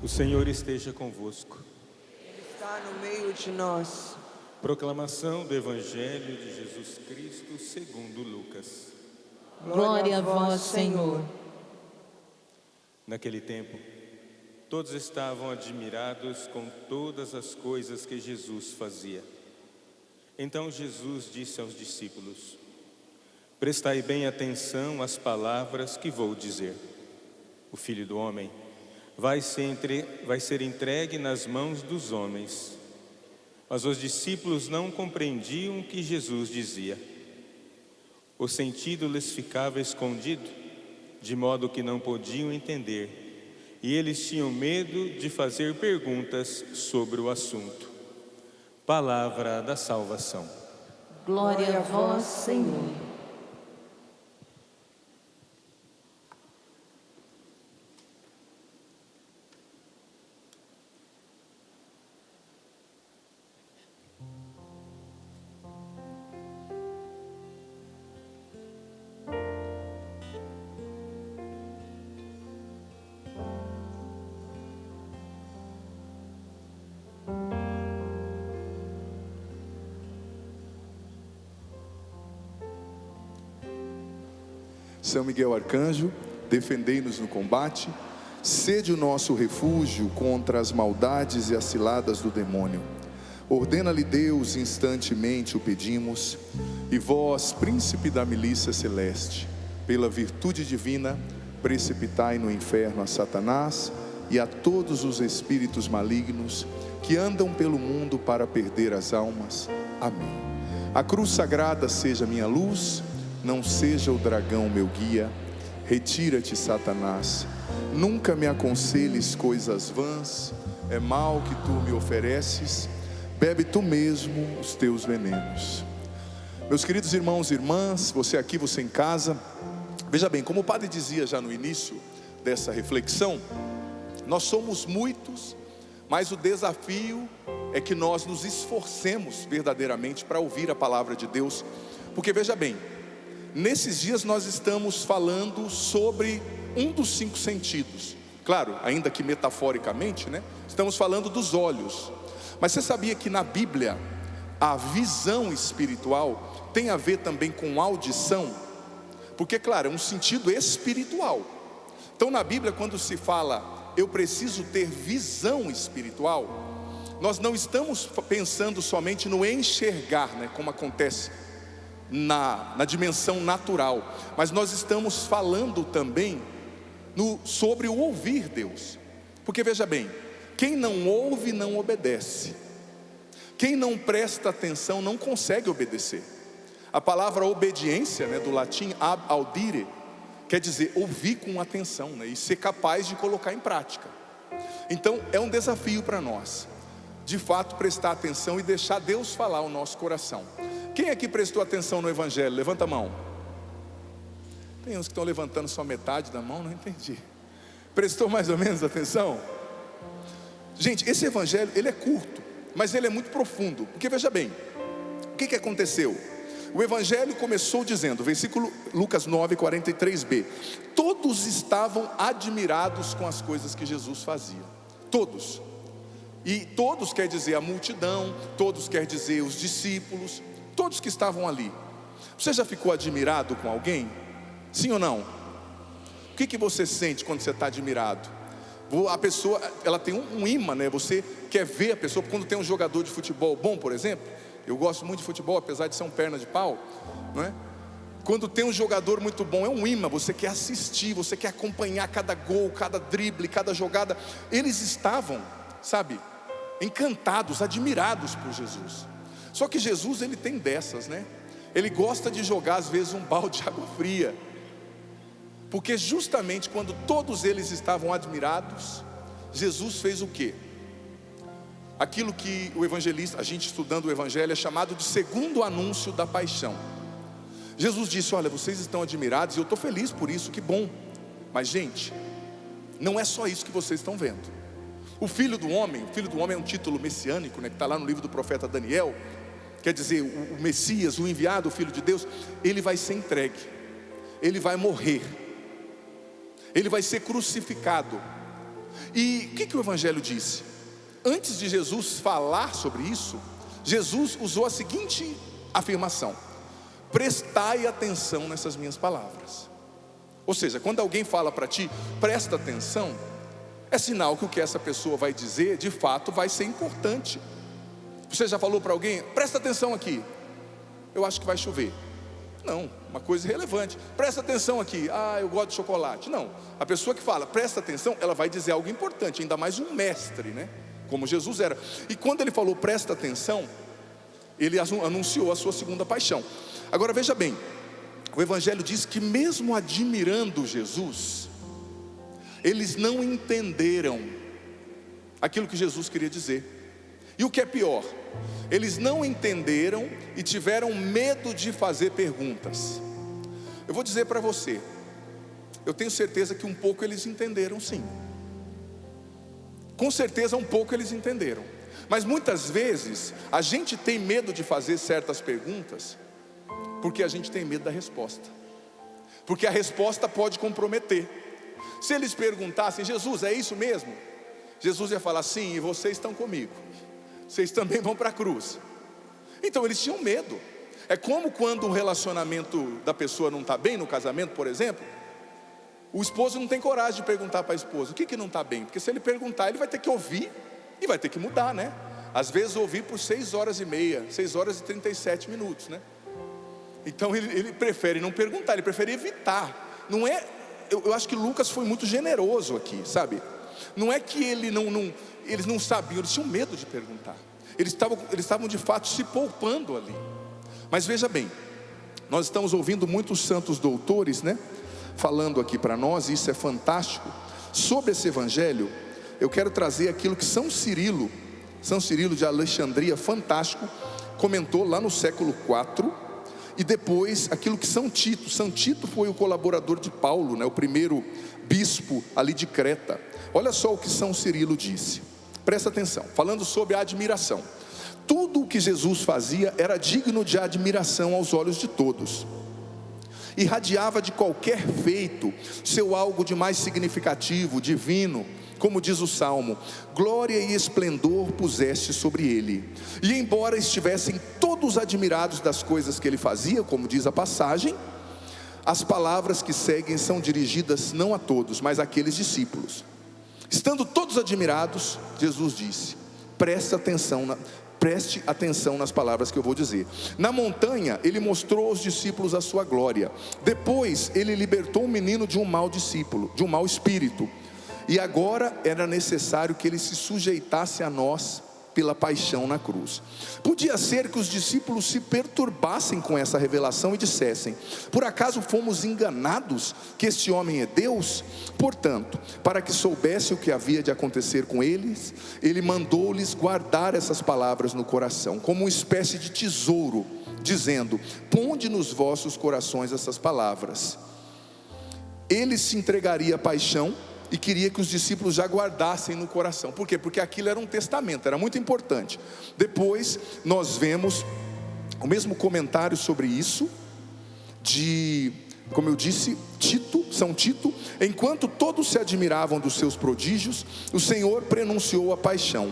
O Senhor esteja convosco. Ele está no meio de nós. Proclamação do Evangelho de Jesus Cristo segundo Lucas. Glória a vós, Senhor. Naquele tempo, todos estavam admirados com todas as coisas que Jesus fazia. Então Jesus disse aos discípulos: prestai bem atenção às palavras que vou dizer. O Filho do Homem vai ser entregue nas mãos dos homens. Mas os discípulos não compreendiam o que Jesus dizia. O sentido lhes ficava escondido, de modo que não podiam entender, e eles tinham medo de fazer perguntas sobre o assunto. Palavra da salvação. Glória a vós, Senhor. São Miguel Arcanjo, defendei-nos no combate, sede o nosso refúgio contra as maldades e as ciladas do demônio. Ordena-lhe Deus, instantemente o pedimos, e vós, príncipe da milícia celeste, pela virtude divina, precipitai no inferno a Satanás e a todos os espíritos malignos que andam pelo mundo para perder as almas. Amém. A cruz sagrada seja minha luz, não seja o dragão meu guia. Retira-te, Satanás, nunca me aconselhes coisas vãs, é mal que tu me ofereces, bebe tu mesmo os teus venenos. Meus queridos irmãos e irmãs, você aqui, você em casa, veja bem, como o padre dizia já no início dessa reflexão, nós somos muitos, mas o desafio é que nós nos esforcemos verdadeiramente para ouvir a palavra de Deus, porque veja bem, nesses dias nós estamos falando sobre um dos 5 sentidos. Claro, ainda que metaforicamente, né? Estamos falando dos olhos. Mas você sabia que na Bíblia a visão espiritual tem a ver também com audição? Porque, claro, é um sentido espiritual. Então na Bíblia, quando se fala eu preciso ter visão espiritual, nós não estamos pensando somente no enxergar, né? Como acontece na dimensão natural, mas nós estamos falando também sobre o ouvir Deus, porque veja bem, quem não ouve não obedece, quem não presta atenção não consegue obedecer. A palavra obediência, né, do latim ab audire, quer dizer ouvir com atenção, né, e ser capaz de colocar em prática. Então é um desafio para nós, de fato, prestar atenção e deixar Deus falar ao nosso coração. Quem aqui prestou atenção no Evangelho? Levanta a mão. Tem uns que estão levantando só metade da mão, não entendi. Prestou mais ou menos atenção? Gente, esse Evangelho, ele é curto, mas ele é muito profundo. Porque veja bem, o que aconteceu? O Evangelho começou dizendo, versículo Lucas 9, 43b. Todos estavam admirados com as coisas que Jesus fazia. Todos. E todos quer dizer a multidão, todos quer dizer os discípulos, todos que estavam ali. Você já ficou admirado com alguém? Sim ou não? O que você sente quando você está admirado? A pessoa, ela tem um imã, né? Você quer ver a pessoa. Quando tem um jogador de futebol bom, por exemplo, eu gosto muito de futebol, apesar de ser um perna de pau, não é? Quando tem um jogador muito bom, é um imã, você quer assistir, você quer acompanhar cada gol, cada drible, cada jogada. Eles estavam, sabe, encantados, admirados por Jesus. Só que Jesus, ele tem dessas, né? Ele gosta de jogar às vezes um balde de água fria, porque justamente quando todos eles estavam admirados, Jesus fez o quê? Aquilo que o evangelista, a gente estudando o Evangelho, é chamado de segundo anúncio da paixão. Jesus disse: olha, vocês estão admirados e eu estou feliz por isso, que bom. Mas gente, não é só isso que vocês estão vendo. O Filho do Homem é um título messiânico, né, que está lá no livro do profeta Daniel. Quer dizer, o Messias, o enviado, o Filho de Deus, ele vai ser entregue, ele vai morrer, ele vai ser crucificado, E o que o Evangelho disse? Antes de Jesus falar sobre isso, Jesus usou a seguinte afirmação: prestai atenção nessas minhas palavras. Ou seja, quando alguém fala para ti, presta atenção, é sinal que o que essa pessoa vai dizer, de fato, vai ser importante. Você já falou para alguém, presta atenção aqui, eu acho que vai chover. Não, uma coisa irrelevante. Presta atenção aqui, eu gosto de chocolate. Não, a pessoa que fala, presta atenção, ela vai dizer algo importante, ainda mais um mestre, né? Como Jesus era. E quando ele falou, presta atenção, ele anunciou a sua segunda paixão. Agora veja bem, o Evangelho diz que mesmo admirando Jesus, eles não entenderam aquilo que Jesus queria dizer. E o que é pior, eles não entenderam e tiveram medo de fazer perguntas. Eu vou dizer para você, eu tenho certeza que um pouco eles entenderam, sim. Com certeza um pouco eles entenderam. Mas muitas vezes a gente tem medo de fazer certas perguntas porque a gente tem medo da resposta, porque a resposta pode comprometer. Se eles perguntassem, Jesus, é isso mesmo? Jesus ia falar, sim, e vocês estão comigo, vocês também vão para a cruz. Então eles tinham medo. É como quando um relacionamento da pessoa não está bem, no casamento, por exemplo, o esposo não tem coragem de perguntar para a esposa, o que não está bem? Porque se ele perguntar, ele vai ter que ouvir e vai ter que mudar, né? Às vezes ouvir por 6 horas e meia, 6 horas e 37 minutos, né? Então ele prefere não perguntar, ele prefere evitar. Não é, eu acho que Lucas foi muito generoso aqui, sabe? Não é que eles não sabiam, eles tinham medo de perguntar. Eles estavam de fato se poupando ali. Mas veja bem, nós estamos ouvindo muitos santos doutores, né? Falando aqui para nós, e isso é fantástico. Sobre esse evangelho, eu quero trazer aquilo que São Cirilo de Alexandria, fantástico, comentou lá no século IV. E depois aquilo que São Tito foi o colaborador de Paulo, né? O primeiro bispo ali de Creta. Olha só o que São Cirilo disse, presta atenção, falando sobre a admiração. Tudo o que Jesus fazia era digno de admiração aos olhos de todos. Irradiava de qualquer feito seu algo de mais significativo, divino. Como diz o Salmo, glória e esplendor puseste sobre ele. E embora estivessem todos admirados das coisas que ele fazia, como diz a passagem, as palavras que seguem são dirigidas não a todos, mas àqueles discípulos. Estando todos admirados, Jesus disse, preste atenção nas palavras que eu vou dizer. Na montanha, ele mostrou aos discípulos a sua glória. Depois, ele libertou o menino de um mau discípulo, de um mau espírito. E agora era necessário que ele se sujeitasse a nós pela paixão na cruz. Podia ser que os discípulos se perturbassem com essa revelação e dissessem, por acaso fomos enganados que este homem é Deus? Portanto, para que soubesse o que havia de acontecer com eles, ele mandou-lhes guardar essas palavras no coração, como uma espécie de tesouro, dizendo, ponde nos vossos corações essas palavras. Ele se entregaria à paixão e queria que os discípulos já guardassem no coração. Por quê? Porque aquilo era um testamento, era muito importante. Depois nós vemos o mesmo comentário sobre isso de, como eu disse, São Tito. Enquanto todos se admiravam dos seus prodígios, o Senhor prenunciou a paixão.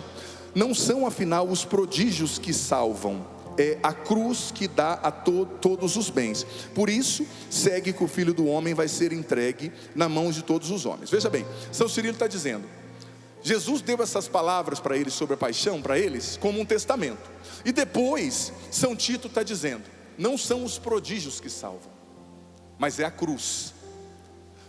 Não são afinal os prodígios que salvam, é a cruz que dá a todos os bens. Por isso, segue que o Filho do Homem vai ser entregue na mão de todos os homens. Veja bem, São Cirilo está dizendo, Jesus deu essas palavras para eles sobre a paixão, para eles, como um testamento. E depois, São Tito está dizendo, não são os prodígios que salvam, mas é a cruz.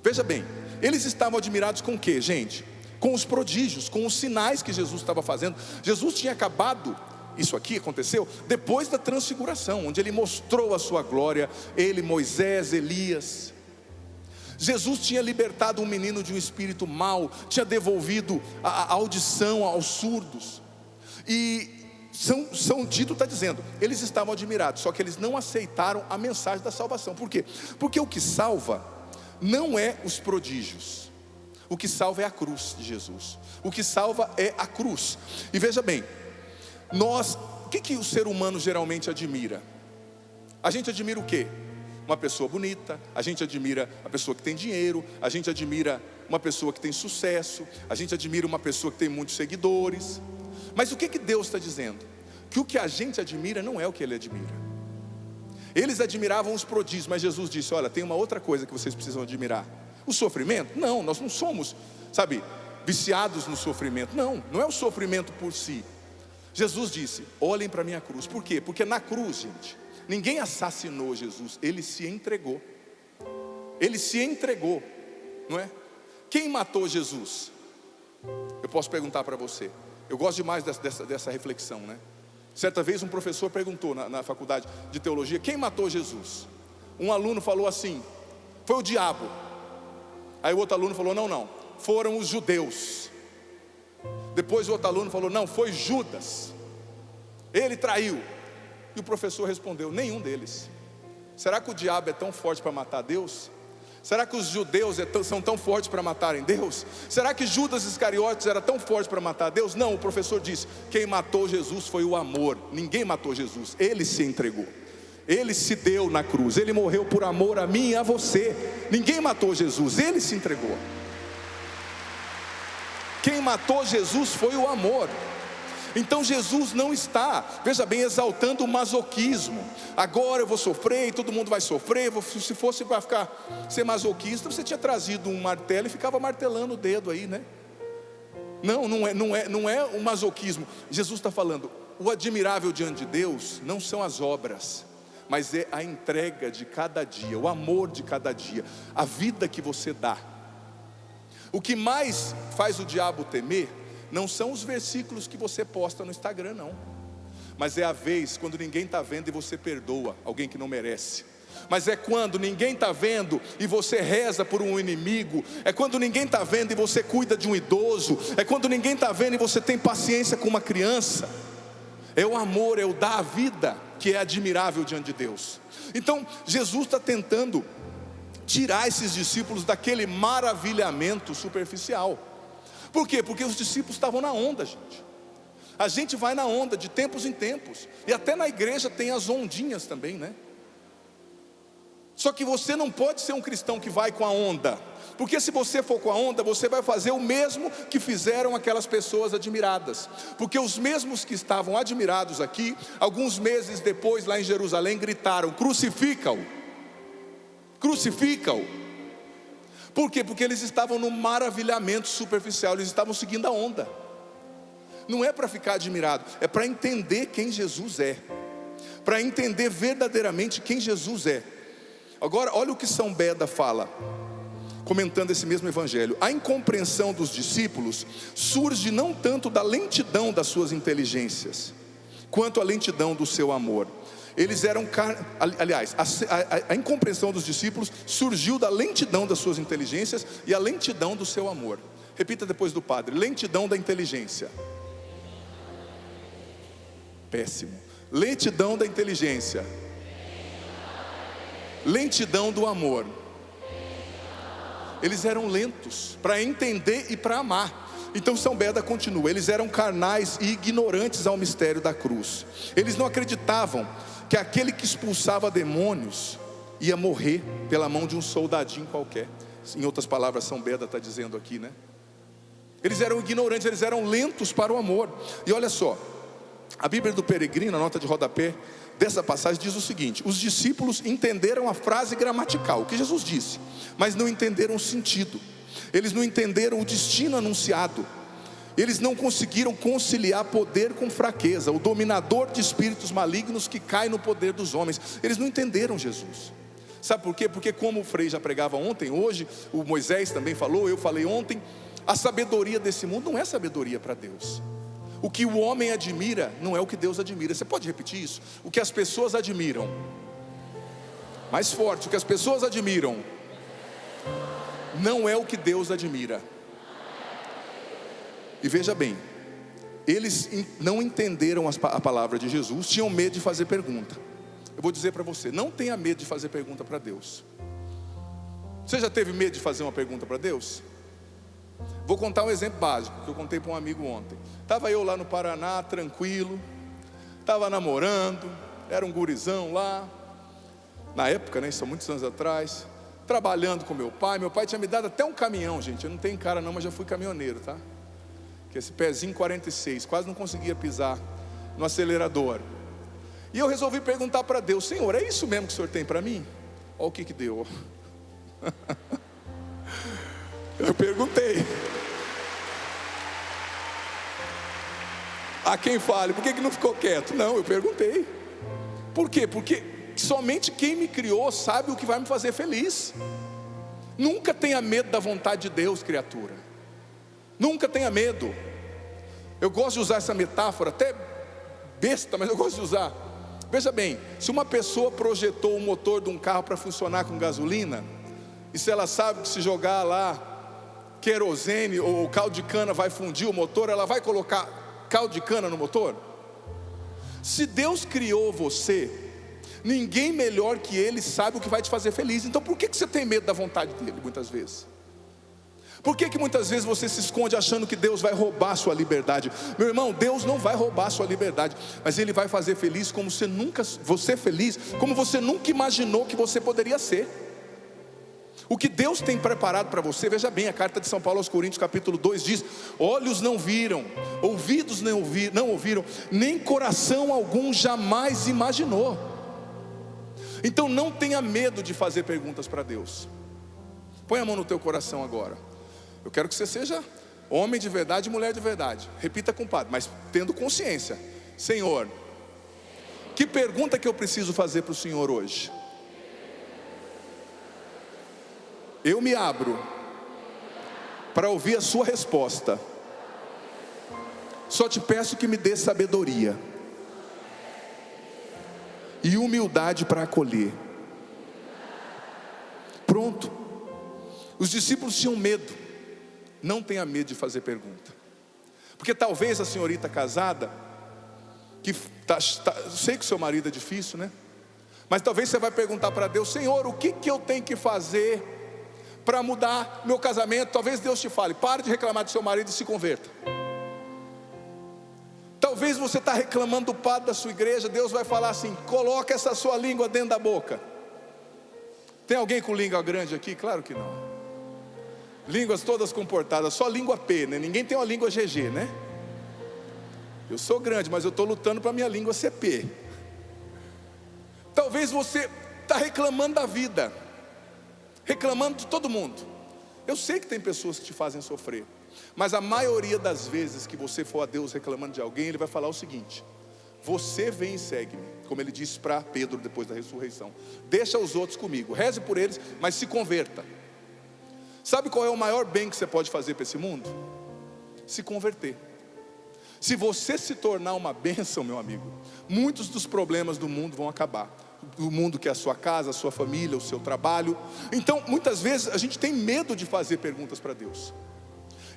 Veja bem, eles estavam admirados com o que, gente? Com os prodígios, com os sinais que Jesus estava fazendo. Jesus tinha acabado, isso aqui aconteceu depois da transfiguração, onde ele mostrou a sua glória, ele, Moisés, Elias. Jesus tinha libertado um menino de um espírito mau, tinha devolvido a audição aos surdos. E São Tito está dizendo, eles estavam admirados, só que eles não aceitaram a mensagem da salvação. Por quê? Porque o que salva não é os prodígios, o que salva é a cruz de Jesus. O que salva é a cruz. E veja bem, o que o ser humano geralmente admira? A gente admira o quê? Uma pessoa bonita, a gente admira a pessoa que tem dinheiro, a gente admira uma pessoa que tem sucesso, a gente admira uma pessoa que tem muitos seguidores. Mas o que Deus está dizendo? Que o que a gente admira não é o que Ele admira. Eles admiravam os prodígios, mas Jesus disse: olha, tem uma outra coisa que vocês precisam admirar. O sofrimento? Não, nós não somos, viciados no sofrimento. Não é o sofrimento por si. Jesus disse: olhem para a minha cruz. Por quê? Porque na cruz, gente, ninguém assassinou Jesus, Ele se entregou. Ele se entregou, não é? Quem matou Jesus? Eu posso perguntar para você. Eu gosto demais dessa reflexão, né? Certa vez um professor perguntou na faculdade de teologia: quem matou Jesus? Um aluno falou assim: foi o diabo. Aí o outro aluno falou: não, foram os judeus. Depois o outro aluno falou: não, foi Judas, ele traiu. E o professor respondeu: nenhum deles. Será que o diabo é tão forte para matar Deus? Será que os judeus são tão fortes para matarem Deus? Será que Judas Iscariotes era tão forte para matar Deus? Não, o professor disse: quem matou Jesus foi o amor. Ninguém matou Jesus, Ele se entregou. Ele se deu na cruz, Ele morreu por amor a mim e a você. Ninguém matou Jesus, Ele se entregou. Quem matou Jesus foi o amor. Então Jesus não está, veja bem, exaltando o masoquismo. Agora eu vou sofrer e todo mundo vai sofrer. Se fosse para ser masoquista, você tinha trazido um martelo e ficava martelando o dedo aí, né? Não é o masoquismo. Jesus está falando: o admirável diante de Deus não são as obras, mas é a entrega de cada dia, o amor de cada dia, a vida que você dá. O que mais faz o diabo temer não são os versículos que você posta no Instagram, não. Mas é a vez quando ninguém está vendo e você perdoa alguém que não merece. Mas é quando ninguém está vendo e você reza por um inimigo. É quando ninguém está vendo e você cuida de um idoso. É quando ninguém está vendo e você tem paciência com uma criança. É o amor, é o dar a vida que é admirável diante de Deus. Então Jesus está tentando tirar esses discípulos daquele maravilhamento superficial. Por quê? Porque os discípulos estavam na onda, gente. A gente vai na onda de tempos em tempos. E até na igreja tem as ondinhas também, né? Só que você não pode ser um cristão que vai com a onda. Porque se você for com a onda, você vai fazer o mesmo que fizeram aquelas pessoas admiradas. Porque os mesmos que estavam admirados aqui, alguns meses depois lá em Jerusalém, gritaram: crucifica-o, crucifica-o. Por quê? Porque eles estavam no maravilhamento superficial, eles estavam seguindo a onda. Não é para ficar admirado, é para entender quem Jesus é, para entender verdadeiramente quem Jesus é. Agora, olha o que São Beda fala, comentando esse mesmo evangelho: a incompreensão dos discípulos surge não tanto da lentidão das suas inteligências, quanto a lentidão do seu amor. Eles eram, aliás, a incompreensão dos discípulos surgiu da lentidão das suas inteligências e a lentidão do seu amor. Repita depois do padre: lentidão da inteligência. Péssimo. Lentidão da inteligência. Lentidão do amor. Eles eram lentos para entender e para amar. Então São Beda continua: eles eram carnais e ignorantes ao mistério da cruz. Eles não acreditavam que aquele que expulsava demônios ia morrer pela mão de um soldadinho qualquer. Em outras palavras, São Beda está dizendo aqui, né? Eles eram ignorantes, eles eram lentos para o amor. E olha só, a Bíblia do Peregrino, a nota de rodapé dessa passagem diz o seguinte: os discípulos entenderam a frase gramatical, o que Jesus disse, mas não entenderam o sentido. Eles não entenderam o destino anunciado. Eles não conseguiram conciliar poder com fraqueza, o dominador de espíritos malignos que cai no poder dos homens. Eles não entenderam Jesus. Sabe por quê? Porque, como o Frei já pregava ontem, hoje o Moisés também falou, eu falei ontem, a sabedoria desse mundo não é sabedoria para Deus. O que o homem admira não é o que Deus admira. Você pode repetir isso? O que as pessoas admiram. Mais forte: o que as pessoas admiram não é o que Deus admira. E veja bem, eles não entenderam a palavra de Jesus, tinham medo de fazer pergunta. Eu vou dizer para você: não tenha medo de fazer pergunta para Deus. Você já teve medo de fazer uma pergunta para Deus? Vou contar um exemplo básico que eu contei para um amigo ontem. Estava eu lá no Paraná, tranquilo, estava namorando, era um gurizão lá, na época, né, isso há muitos anos atrás. trabalhando com meu pai tinha me dado até um caminhão, gente, eu não tenho cara não, mas já fui caminhoneiro, tá? Que esse pezinho 46, quase não conseguia pisar no acelerador. E eu resolvi perguntar para Deus: Senhor, é isso mesmo que o Senhor tem para mim? Olha o que deu. Eu perguntei. Há quem fale, por que não ficou quieto? Não, eu perguntei. Por quê? Porque somente quem me criou sabe o que vai me fazer feliz. Nunca tenha medo da vontade de Deus, criatura. Nunca tenha medo. Eu gosto de usar essa metáfora, até besta, mas eu gosto de usar. Veja bem, se uma pessoa projetou o motor de um carro para funcionar com gasolina, e se ela sabe que se jogar lá querosene ou caldo de cana vai fundir o motor, ela vai colocar caldo de cana no motor? Se Deus criou você, ninguém melhor que Ele sabe o que vai te fazer feliz. Então por que você tem medo da vontade dEle muitas vezes? Por que muitas vezes você se esconde achando que Deus vai roubar a sua liberdade? Meu irmão, Deus não vai roubar a sua liberdade, mas Ele vai fazer feliz como você feliz, como você nunca imaginou que você poderia ser. O que Deus tem preparado para você, veja bem, a carta de São Paulo aos Coríntios capítulo 2 diz: olhos não viram, ouvidos não ouviram, nem coração algum jamais imaginou. Então não tenha medo de fazer perguntas para Deus. Põe a mão no teu coração agora. Eu quero que você seja homem de verdade e mulher de verdade. Repita com o padre, mas tendo consciência: Senhor, que pergunta que eu preciso fazer para o Senhor hoje? Eu me abro para ouvir a sua resposta. Só te peço que me dê sabedoria e humildade para acolher. Pronto. Os discípulos tinham medo. Não tenha medo de fazer pergunta. Porque talvez a senhorita casada, que sei que o seu marido é difícil, né? Mas talvez você vai perguntar para Deus: Senhor, o que eu tenho que fazer para mudar meu casamento? Talvez Deus te fale: pare de reclamar do seu marido e se converta. Talvez você está reclamando do padre da sua igreja. Deus vai falar assim: coloca essa sua língua dentro da boca. Tem alguém com língua grande aqui? Claro que não. Línguas todas comportadas, só língua P, né? Ninguém tem uma língua GG, né? Eu sou grande, mas eu estou lutando para minha língua ser P. Talvez você está reclamando da vida, reclamando de todo mundo. Eu sei que tem pessoas que te fazem sofrer, mas a maioria das vezes que você for a Deus reclamando de alguém, Ele vai falar o seguinte: você vem e segue-me, como Ele disse para Pedro depois da ressurreição: deixa os outros comigo, reze por eles, mas se converta. Sabe qual é o maior bem que você pode fazer para esse mundo? Se converter. Se você se tornar uma bênção, meu amigo, muitos dos problemas do mundo vão acabar. O mundo que é a sua casa, a sua família, o seu trabalho. Então, muitas vezes a gente tem medo de fazer perguntas para Deus.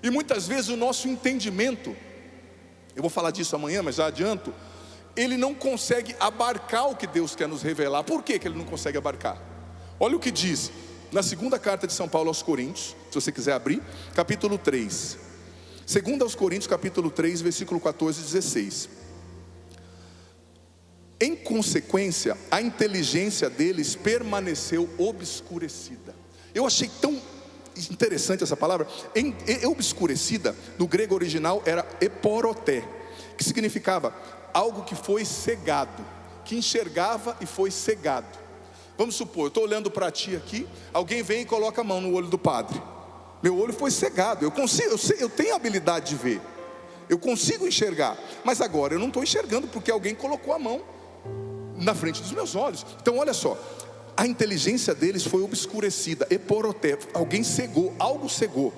E muitas vezes o nosso entendimento, eu vou falar disso amanhã, mas já adianto, ele não consegue abarcar o que Deus quer nos revelar. Por que ele não consegue abarcar? Olha o que diz na segunda carta de São Paulo aos Coríntios, se você quiser abrir, capítulo 3. Segunda aos Coríntios, capítulo 3, versículo 14 e 16. Em consequência, a inteligência deles permaneceu obscurecida. Eu achei tão interessante essa palavra. Obscurecida, no grego original, era eporoté, que significava algo que foi cegado, que enxergava e foi cegado. Vamos supor, eu estou olhando para ti aqui, alguém vem e coloca a mão no olho do padre. Meu olho foi cegado, eu tenho a habilidade de ver, eu consigo enxergar, mas agora eu não estou enxergando porque alguém colocou a mão na frente dos meus olhos. Então olha só, a inteligência deles foi obscurecida, eporoté, alguém cegou, algo cegou.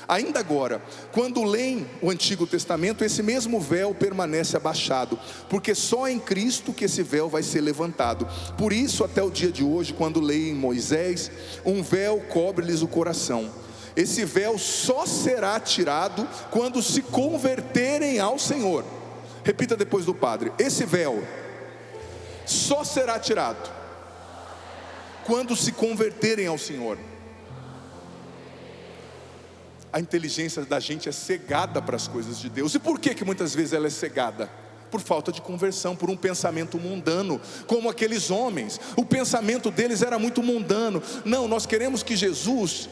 Ainda agora, quando leem o Antigo Testamento, esse mesmo véu permanece abaixado, porque só em Cristo que esse véu vai ser levantado. Por isso, até o dia de hoje, quando leem Moisés, um véu cobre-lhes o coração. Esse véu só será tirado quando se converterem ao Senhor. Repita depois do padre: esse véu só será tirado quando se converterem ao Senhor. A inteligência da gente é cegada para as coisas de Deus. E por que muitas vezes ela é cegada? por falta de conversão, por um pensamento mundano, como aqueles homens. O pensamento deles era muito mundano. Não, nós queremos que Jesus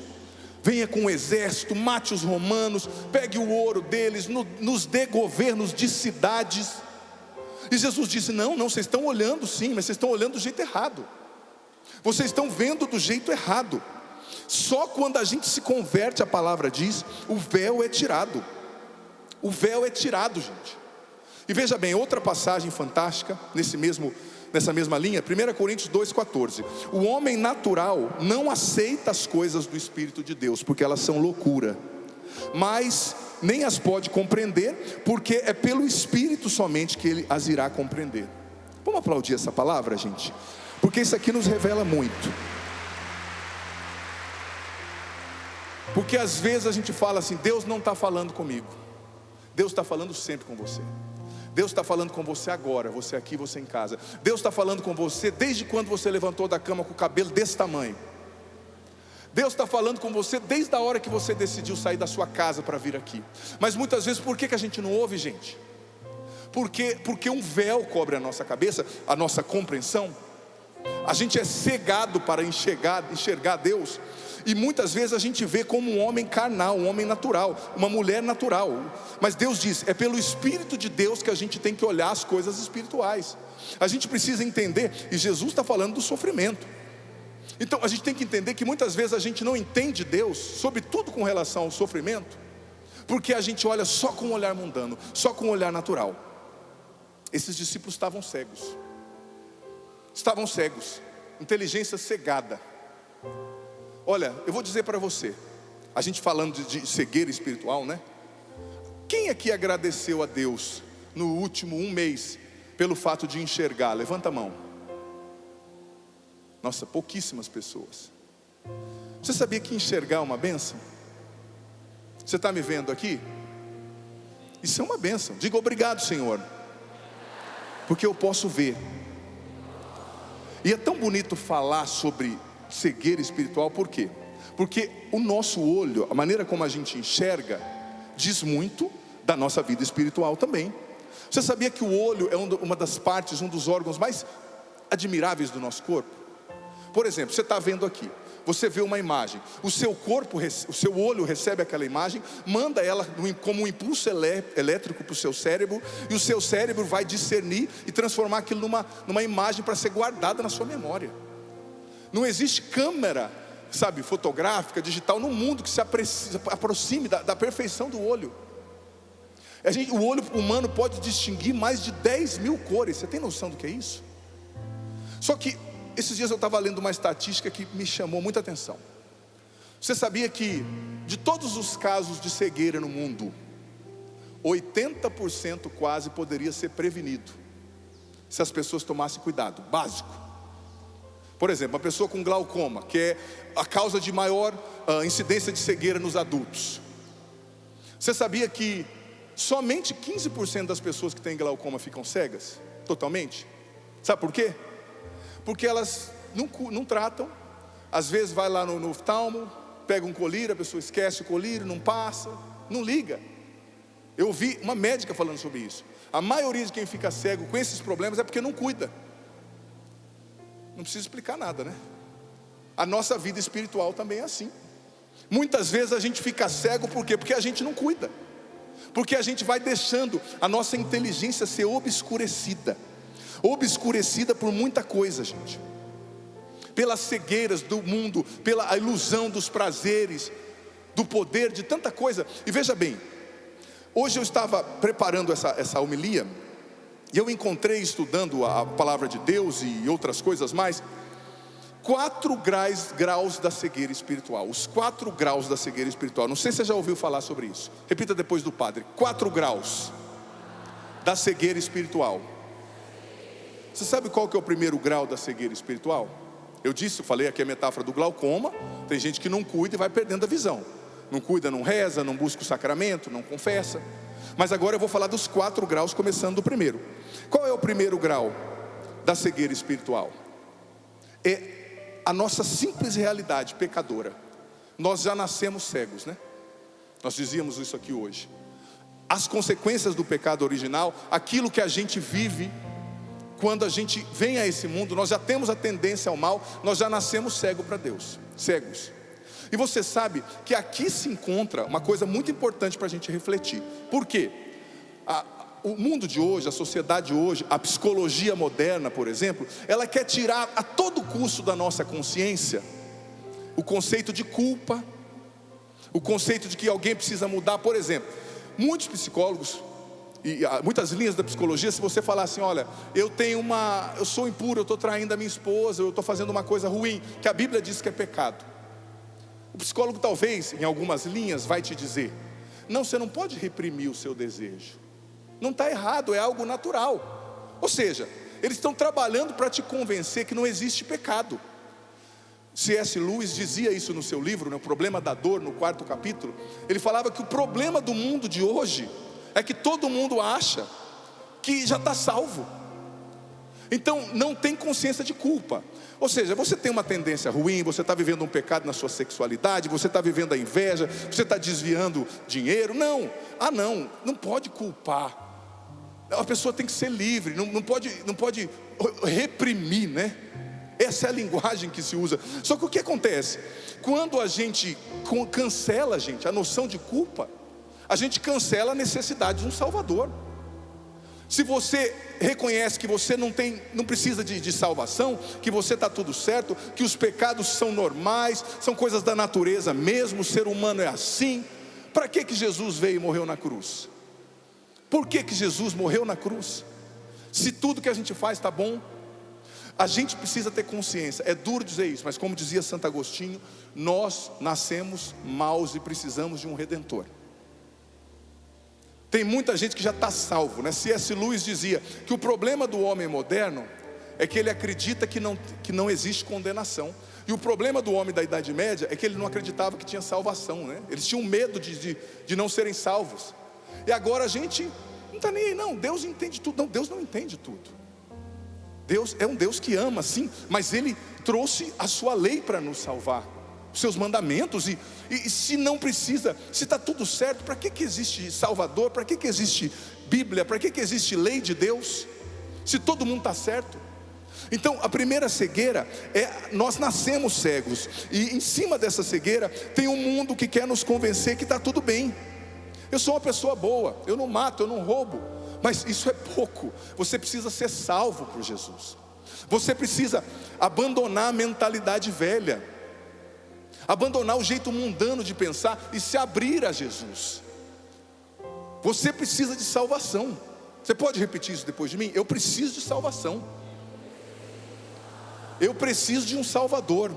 venha com um exército, mate os romanos, pegue o ouro deles, nos dê governos de cidades. E Jesus disse: não, vocês estão olhando sim, mas vocês estão olhando do jeito errado. Vocês estão vendo do jeito errado. Só quando a gente se converte, a palavra diz, o véu é tirado. O véu é tirado, gente. E veja bem, outra passagem fantástica, nessa mesma linha, 1 Coríntios 2,14. O homem natural não aceita as coisas do Espírito de Deus, porque elas são loucura, mas nem as pode compreender, porque é pelo Espírito somente que ele as irá compreender. Vamos aplaudir essa palavra, gente? Porque isso aqui nos revela muito. Porque às vezes a gente fala assim: Deus não está falando comigo. Deus está falando sempre com você. Deus está falando com você agora, você aqui, você em casa. Deus está falando com você desde quando você levantou da cama com o cabelo desse tamanho. Deus está falando com você desde a hora que você decidiu sair da sua casa para vir aqui. Mas muitas vezes, por que a gente não ouve, gente? Porque um véu cobre a nossa cabeça, a nossa compreensão. A gente é cegado para enxergar Deus. E muitas vezes a gente vê como um homem carnal, um homem natural, uma mulher natural. Mas Deus diz, é pelo Espírito de Deus que a gente tem que olhar as coisas espirituais. A gente precisa entender, e Jesus está falando do sofrimento. Então a gente tem que entender que muitas vezes a gente não entende Deus, sobretudo com relação ao sofrimento, porque a gente olha só com um olhar mundano, só com um olhar natural. Esses discípulos estavam cegos. Estavam cegos, inteligência cegada. Olha, eu vou dizer para você, a gente falando de cegueira espiritual, né? Quem aqui agradeceu a Deus no último mês pelo fato de enxergar? Levanta a mão. Nossa, pouquíssimas pessoas. Você sabia que enxergar é uma bênção? Você está me vendo aqui? Isso é uma bênção. Diga obrigado, Senhor, porque eu posso ver. E é tão bonito falar sobre cegueira espiritual, por quê? Porque o nosso olho, a maneira como a gente enxerga, diz muito da nossa vida espiritual também. Você sabia que o olho é uma das partes, um dos órgãos mais admiráveis do nosso corpo? Por exemplo, você está vendo aqui, você vê uma imagem, o seu olho recebe aquela imagem, manda ela como um impulso elétrico para o seu cérebro, e o seu cérebro vai discernir e transformar aquilo numa imagem para ser guardada na sua memória. Não existe câmera, fotográfica, digital no mundo que se aproxime da perfeição do olho. O olho humano pode distinguir mais de 10.000 cores. Você tem noção do que é isso? Só que esses dias eu estava lendo uma estatística que me chamou muita atenção. Você sabia que de todos os casos de cegueira no mundo, 80% quase poderia ser prevenido se as pessoas tomassem cuidado básico. Por exemplo, uma pessoa com glaucoma, que é a causa de maior incidência de cegueira nos adultos. Você sabia que somente 15% das pessoas que têm glaucoma ficam cegas? Totalmente? Sabe por quê? Porque elas não tratam. Às vezes vai lá no oftalmo, pega um colírio, a pessoa esquece o colírio, não passa, não liga. Eu ouvi uma médica falando sobre isso. A maioria de quem fica cego com esses problemas é porque não cuida. Não precisa explicar nada, né? A nossa vida espiritual também é assim. Muitas vezes a gente fica cego, por quê? Porque a gente não cuida. Porque a gente vai deixando a nossa inteligência ser obscurecida por muita coisa, gente. Pelas cegueiras do mundo, pela ilusão dos prazeres, do poder, de tanta coisa. E veja bem, hoje eu estava preparando essa homilia, e eu encontrei, estudando a palavra de Deus e outras coisas mais, 4 graus da cegueira espiritual. Os 4 graus da cegueira espiritual. Não sei se você já ouviu falar sobre isso. Repita depois do padre. 4 graus da cegueira espiritual. Você sabe qual que é o primeiro grau da cegueira espiritual? Eu falei aqui a metáfora do glaucoma. Tem gente que não cuida e vai perdendo a visão. Não cuida, não reza, não busca o sacramento, não confessa. Mas agora eu vou falar dos 4 graus, começando do primeiro. Qual é o primeiro grau da cegueira espiritual? É a nossa simples realidade pecadora. Nós já nascemos cegos, né? Nós dizíamos isso aqui hoje. as consequências do pecado original, aquilo que a gente vive quando a gente vem a esse mundo. Nós já temos a tendência ao mal, nós já nascemos cegos para Deus, cegos. E você sabe que aqui se encontra uma coisa muito importante para a gente refletir. Por quê? O mundo de hoje, a sociedade hoje, a psicologia moderna, por exemplo, ela quer tirar a todo custo da nossa consciência o conceito de culpa, o conceito de que alguém precisa mudar. Por exemplo, muitos psicólogos e muitas linhas da psicologia, se você falar assim, olha, eu sou impuro, eu estou traindo a minha esposa, eu estou fazendo uma coisa ruim, que a Bíblia diz que é pecado, o psicólogo talvez, em algumas linhas, vai te dizer, não, você não pode reprimir o seu desejo, não está errado, é algo natural. Ou seja, eles estão trabalhando para te convencer que não existe pecado. C.S. Lewis dizia isso no seu livro, O Problema da Dor, no 4º capítulo. Ele falava que o problema do mundo de hoje é que todo mundo acha que já está salvo, então não tem consciência de culpa. Ou seja, você tem uma tendência ruim, você está vivendo um pecado na sua sexualidade, você está vivendo a inveja, você está desviando dinheiro. Não pode culpar. A pessoa tem que ser livre, não pode reprimir, né? Essa é a linguagem que se usa. Só que o que acontece? Quando a gente cancela, a noção de culpa, a gente cancela a necessidade de um Salvador. Se você reconhece que você não precisa de salvação, que você está tudo certo, que os pecados são normais, são coisas da natureza mesmo, o ser humano é assim, para que Jesus veio e morreu na cruz? Por que Jesus morreu na cruz? Se tudo que a gente faz está bom, a gente precisa ter consciência. É duro dizer isso, mas como dizia Santo Agostinho, nós nascemos maus e precisamos de um Redentor. Tem muita gente que já está salvo, né? C.S. Lewis dizia que o problema do homem moderno é que ele acredita que não existe condenação. E o problema do homem da Idade Média é que ele não acreditava que tinha salvação, né? Eles tinham medo de não serem salvos. E agora a gente não está nem aí, não. Deus entende tudo. Não, Deus não entende tudo. Deus é um Deus que ama, sim, mas Ele trouxe a sua lei para nos salvar, os seus mandamentos. E se não precisa, se está tudo certo, para que existe Salvador? Para que existe Bíblia? Para que existe lei de Deus? Se todo mundo está certo. Então a primeira cegueira é, nós nascemos cegos, e em cima dessa cegueira tem um mundo que quer nos convencer que está tudo bem. Eu sou uma pessoa boa, eu não mato, eu não roubo. Mas isso é pouco. Você precisa ser salvo por Jesus. Você precisa abandonar a mentalidade velha, abandonar o jeito mundano de pensar e se abrir a Jesus. Você precisa de salvação. Você pode repetir isso depois de mim? Eu preciso de salvação. Eu preciso de um Salvador.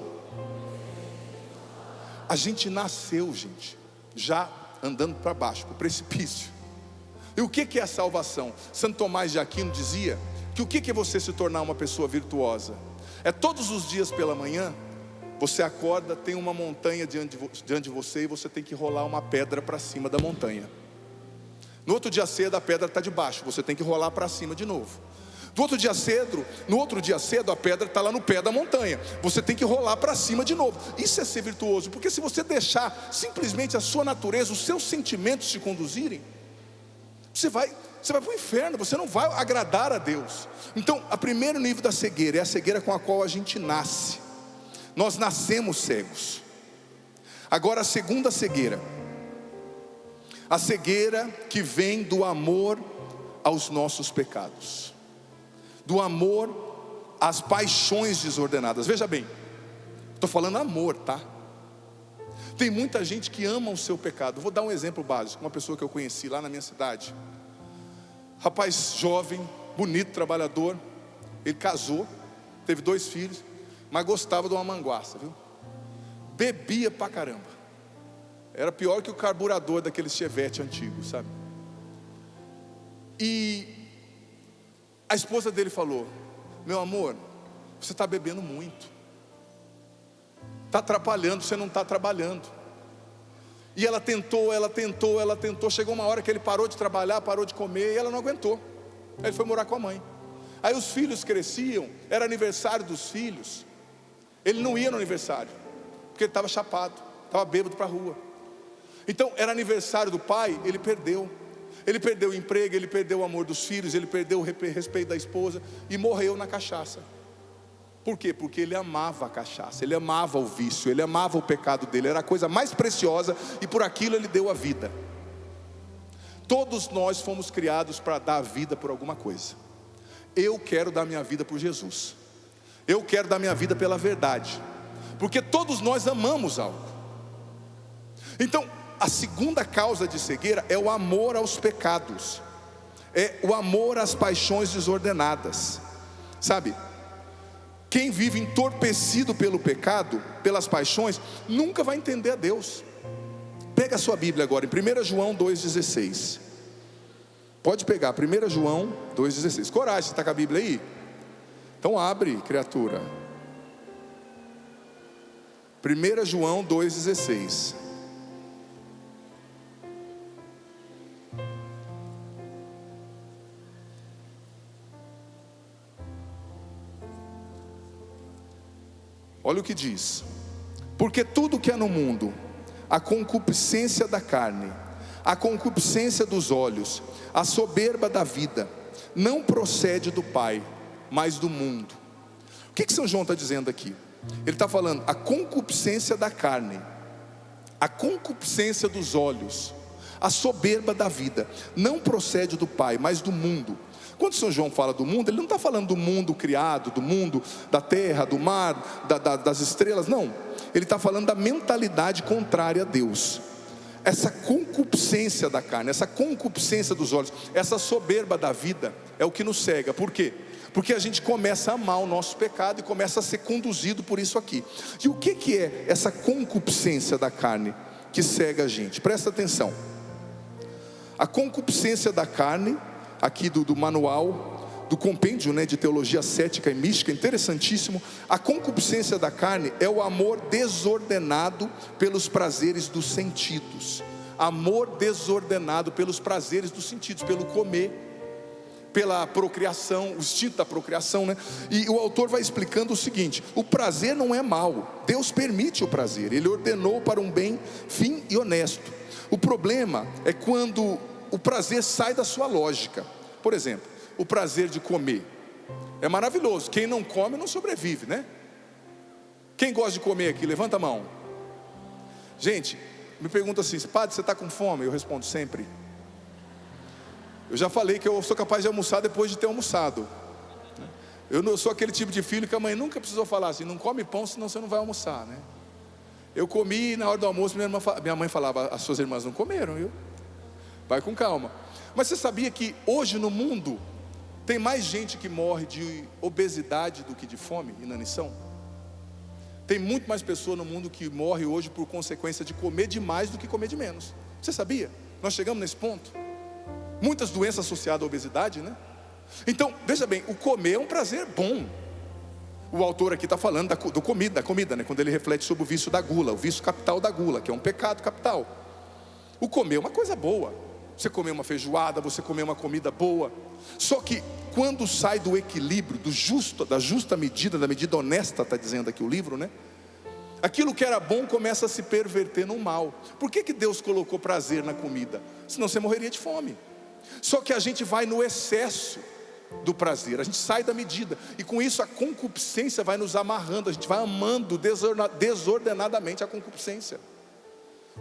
A gente nasceu, já andando para baixo, para o precipício. E o que é a salvação? Santo Tomás de Aquino dizia que o que é você se tornar uma pessoa virtuosa? É todos os dias pela manhã, você acorda, tem uma montanha diante de você, e você tem que rolar uma pedra para cima da montanha. No outro dia cedo a pedra está debaixo, você tem que rolar para cima de novo. No outro dia cedo a pedra está lá no pé da montanha, você tem que rolar para cima de novo. Isso é ser virtuoso, porque se você deixar simplesmente a sua natureza, os seus sentimentos te conduzirem, você vai para o inferno, você não vai agradar a Deus. Então, o primeiro nível da cegueira é a cegueira com a qual a gente nasce. Nós nascemos cegos. Agora a segunda cegueira, a cegueira que vem do amor aos nossos pecados, do amor às paixões desordenadas. Veja bem, estou falando amor, tá? Tem muita gente que ama o seu pecado. Vou dar um exemplo básico. Uma pessoa que eu conheci lá na minha cidade, rapaz jovem, bonito, trabalhador. Ele casou, teve 2 filhos, mas gostava de uma manguaça, viu? Bebia pra caramba. Era pior que o carburador daquele Chevette antigo, sabe? E a esposa dele falou: meu amor, você está bebendo muito, está atrapalhando, você não está trabalhando. E ela tentou, chegou uma hora que ele parou de trabalhar, parou de comer, e ela não aguentou. Aí ele foi morar com a mãe. Aí os filhos cresciam, era aniversário dos filhos, ele não ia no aniversário, porque ele estava chapado, estava bêbado para a rua. Então era aniversário do pai, ele perdeu. ele perdeu o emprego, ele perdeu o amor dos filhos, ele perdeu o respeito da esposa e morreu na cachaça. Por quê? Porque ele amava a cachaça, ele amava o vício, ele amava o pecado dele, era a coisa mais preciosa e por aquilo ele deu a vida. Todos nós fomos criados para dar a vida por alguma coisa. Eu quero dar minha vida por Jesus, eu quero dar minha vida pela verdade, porque todos nós amamos algo. Então, a segunda causa de cegueira é o amor aos pecados, é o amor às paixões desordenadas. Sabe, quem vive entorpecido pelo pecado, pelas paixões, nunca vai entender a Deus. Pega a sua Bíblia agora, em 1 João 2,16. Pode pegar, 1 João 2,16. Coragem, você está com a Bíblia aí? Então abre, criatura. 1 João 2,16. Olha o que diz: porque tudo que há no mundo, a concupiscência da carne, a concupiscência dos olhos, a soberba da vida, não procede do Pai, mas do mundo. O que São João está dizendo aqui? Ele está falando a concupiscência da carne, a concupiscência dos olhos, a soberba da vida, não procede do Pai, mas do mundo. Quando São João fala do mundo, ele não está falando do mundo criado, do mundo da terra, do mar, das estrelas, não. Ele está falando da mentalidade contrária a Deus. Essa concupiscência da carne, essa concupiscência dos olhos, essa soberba da vida é o que nos cega. Por quê? Porque a gente começa a amar o nosso pecado e começa a ser conduzido por isso aqui. E o que é essa concupiscência da carne que cega a gente? Presta atenção. A concupiscência da carne, aqui do manual, do compêndio, de teologia cética e mística, interessantíssimo. A concupiscência da carne é o amor desordenado pelos prazeres dos sentidos. Amor desordenado pelos prazeres dos sentidos, pelo comer, pela procriação, o instinto da procriação, E o autor vai explicando o seguinte: o prazer não é mal, Deus permite o prazer, Ele ordenou para um bem, fim e honesto. O problema é quando o prazer sai da sua lógica. Por exemplo, o prazer de comer é maravilhoso. Quem não come não sobrevive, Quem gosta de comer aqui, levanta a mão. Gente, me pergunta assim: padre, você está com fome? Eu respondo sempre. Eu já falei que eu sou capaz de almoçar depois de ter almoçado. Eu não sou aquele tipo de filho que a mãe nunca precisou falar assim: não come pão, senão você não vai almoçar, Eu comi, na hora do almoço minha mãe falava: as suas irmãs não comeram, viu? Vai com calma. Mas você sabia que hoje no mundo tem mais gente que morre de obesidade do que de fome, inanição? Tem muito mais pessoas no mundo que morre hoje por consequência de comer demais do que comer de menos. Você sabia? Nós chegamos nesse ponto. Muitas doenças associadas à obesidade, Então, veja bem, o comer é um prazer bom. O autor aqui está falando da comida, quando ele reflete sobre o vício da gula, o vício capital da gula, que é um pecado capital. O comer é uma coisa boa. Você comer uma feijoada, você comer uma comida boa. Só que quando sai do equilíbrio, da justa medida, da medida honesta, está dizendo aqui o livro, aquilo que era bom começa a se perverter no mal. Por que Deus colocou prazer na comida? Senão você morreria de fome. Só que a gente vai no excesso do prazer, a gente sai da medida, e com isso a concupiscência vai nos amarrando, a gente vai amando desordenadamente a concupiscência.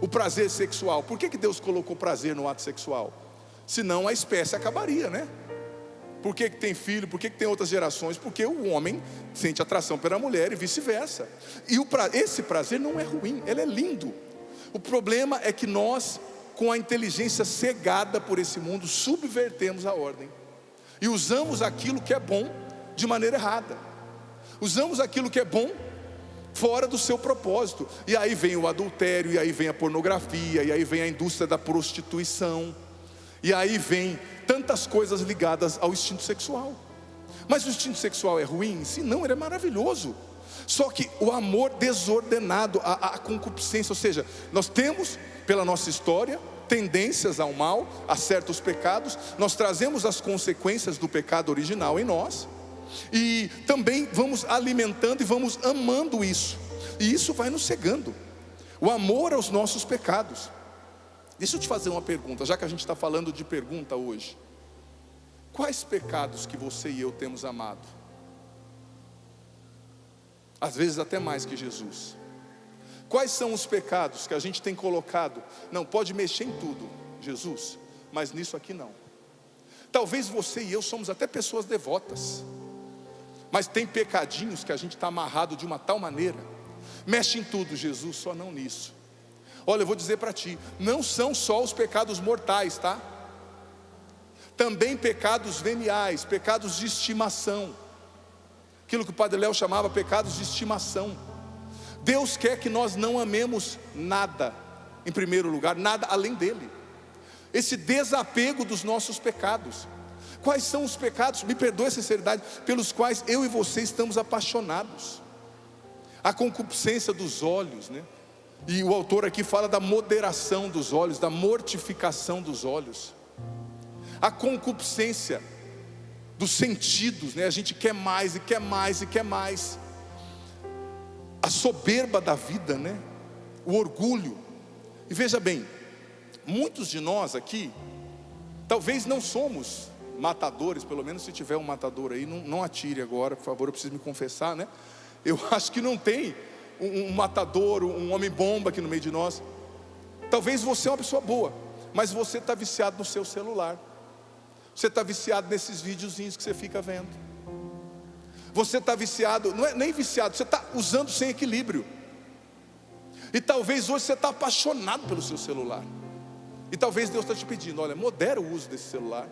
O prazer sexual, por que Deus colocou prazer no ato sexual? Senão a espécie acabaria, Por que tem filho, por que tem outras gerações? Porque o homem sente atração pela mulher e vice-versa. E esse prazer não é ruim, ele é lindo. O problema é que nós, com a inteligência cegada por esse mundo, subvertemos a ordem e usamos aquilo que é bom de maneira errada. Usamos aquilo que é bom fora do seu propósito. E aí vem o adultério, e aí vem a pornografia, e aí vem a indústria da prostituição, e aí vem tantas coisas ligadas ao instinto sexual. Mas o instinto sexual é ruim em si? Não, ele é maravilhoso. Só que o amor desordenado, a concupiscência, ou seja, nós temos, pela nossa história, tendências ao mal, a certos pecados. Nós trazemos as consequências do pecado original em nós, e também vamos alimentando e vamos amando isso, e isso vai nos cegando. O amor aos nossos pecados. Deixa eu te fazer uma pergunta, já que a gente está falando de pergunta hoje. Quais pecados que você e eu temos amado? Às vezes até mais que Jesus. Quais são os pecados que a gente tem colocado? Não, pode mexer em tudo, Jesus, mas nisso aqui não. Talvez você e eu somos até pessoas devotas, mas tem pecadinhos que a gente está amarrado de uma tal maneira. Mexe em tudo, Jesus, só não nisso. Olha, eu vou dizer para ti, não são só os pecados mortais, tá? Também pecados veniais, pecados de estimação. Aquilo que o Padre Léo chamava pecados de estimação. Deus quer que nós não amemos nada, em primeiro lugar, nada além dele. Esse desapego dos nossos pecados. Quais são os pecados, me perdoe a sinceridade, pelos quais eu e você estamos apaixonados? A concupiscência dos olhos, né? E o autor aqui fala da moderação dos olhos, da mortificação dos olhos. A concupiscência dos sentidos, né? A gente quer mais e quer mais e quer mais. A soberba da vida, né? O orgulho. E veja bem, muitos de nós aqui, talvez não somos matadores, pelo menos se tiver um matador aí, não atire agora, por favor, eu preciso me confessar, né? Eu acho que não tem um matador, um homem-bomba aqui no meio de nós. Talvez você é uma pessoa boa, mas você está viciado no seu celular. Você está viciado nesses videozinhos que você fica vendo. Você está viciado, não é nem viciado, você está usando sem equilíbrio. E talvez hoje você está apaixonado pelo seu celular. E talvez Deus está te pedindo, olha, modera o uso desse celular.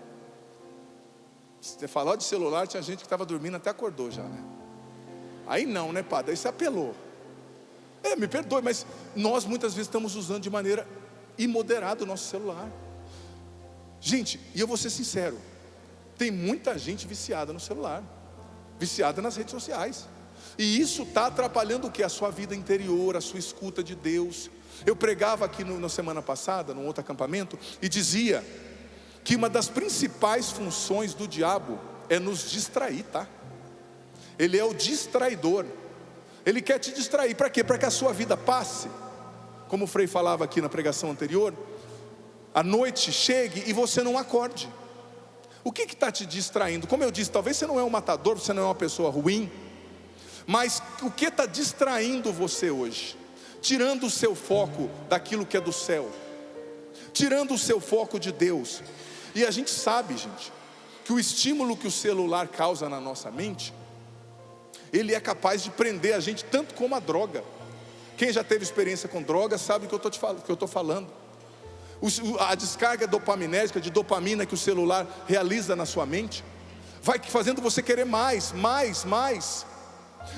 Você falou de celular, tinha gente que estava dormindo, até acordou já, né? Aí não, né, padre? Aí você apelou. Me perdoe, mas nós muitas vezes estamos usando de maneira imoderada o nosso celular. Gente, e eu vou ser sincero, tem muita gente viciada no celular, viciada nas redes sociais. E isso está atrapalhando o que? A sua vida interior, a sua escuta de Deus. Eu pregava aqui na semana passada, num outro acampamento, e dizia que uma das principais funções do diabo é nos distrair, tá? Ele é o distraidor. Ele quer te distrair, para quê? Para que a sua vida passe. Como o Frei falava aqui na pregação anterior, a noite chegue e você não acorde. O que está te distraindo? Como eu disse, talvez você não é um matador, você não é uma pessoa ruim, mas o que está distraindo você hoje? Tirando o seu foco daquilo que é do céu, tirando o seu foco de Deus. E a gente sabe, gente, que o estímulo que o celular causa na nossa mente, ele é capaz de prender a gente tanto como a droga. Quem já teve experiência com droga sabe o que eu estou falando. A descarga dopaminérgica, de dopamina que o celular realiza na sua mente, vai fazendo você querer mais.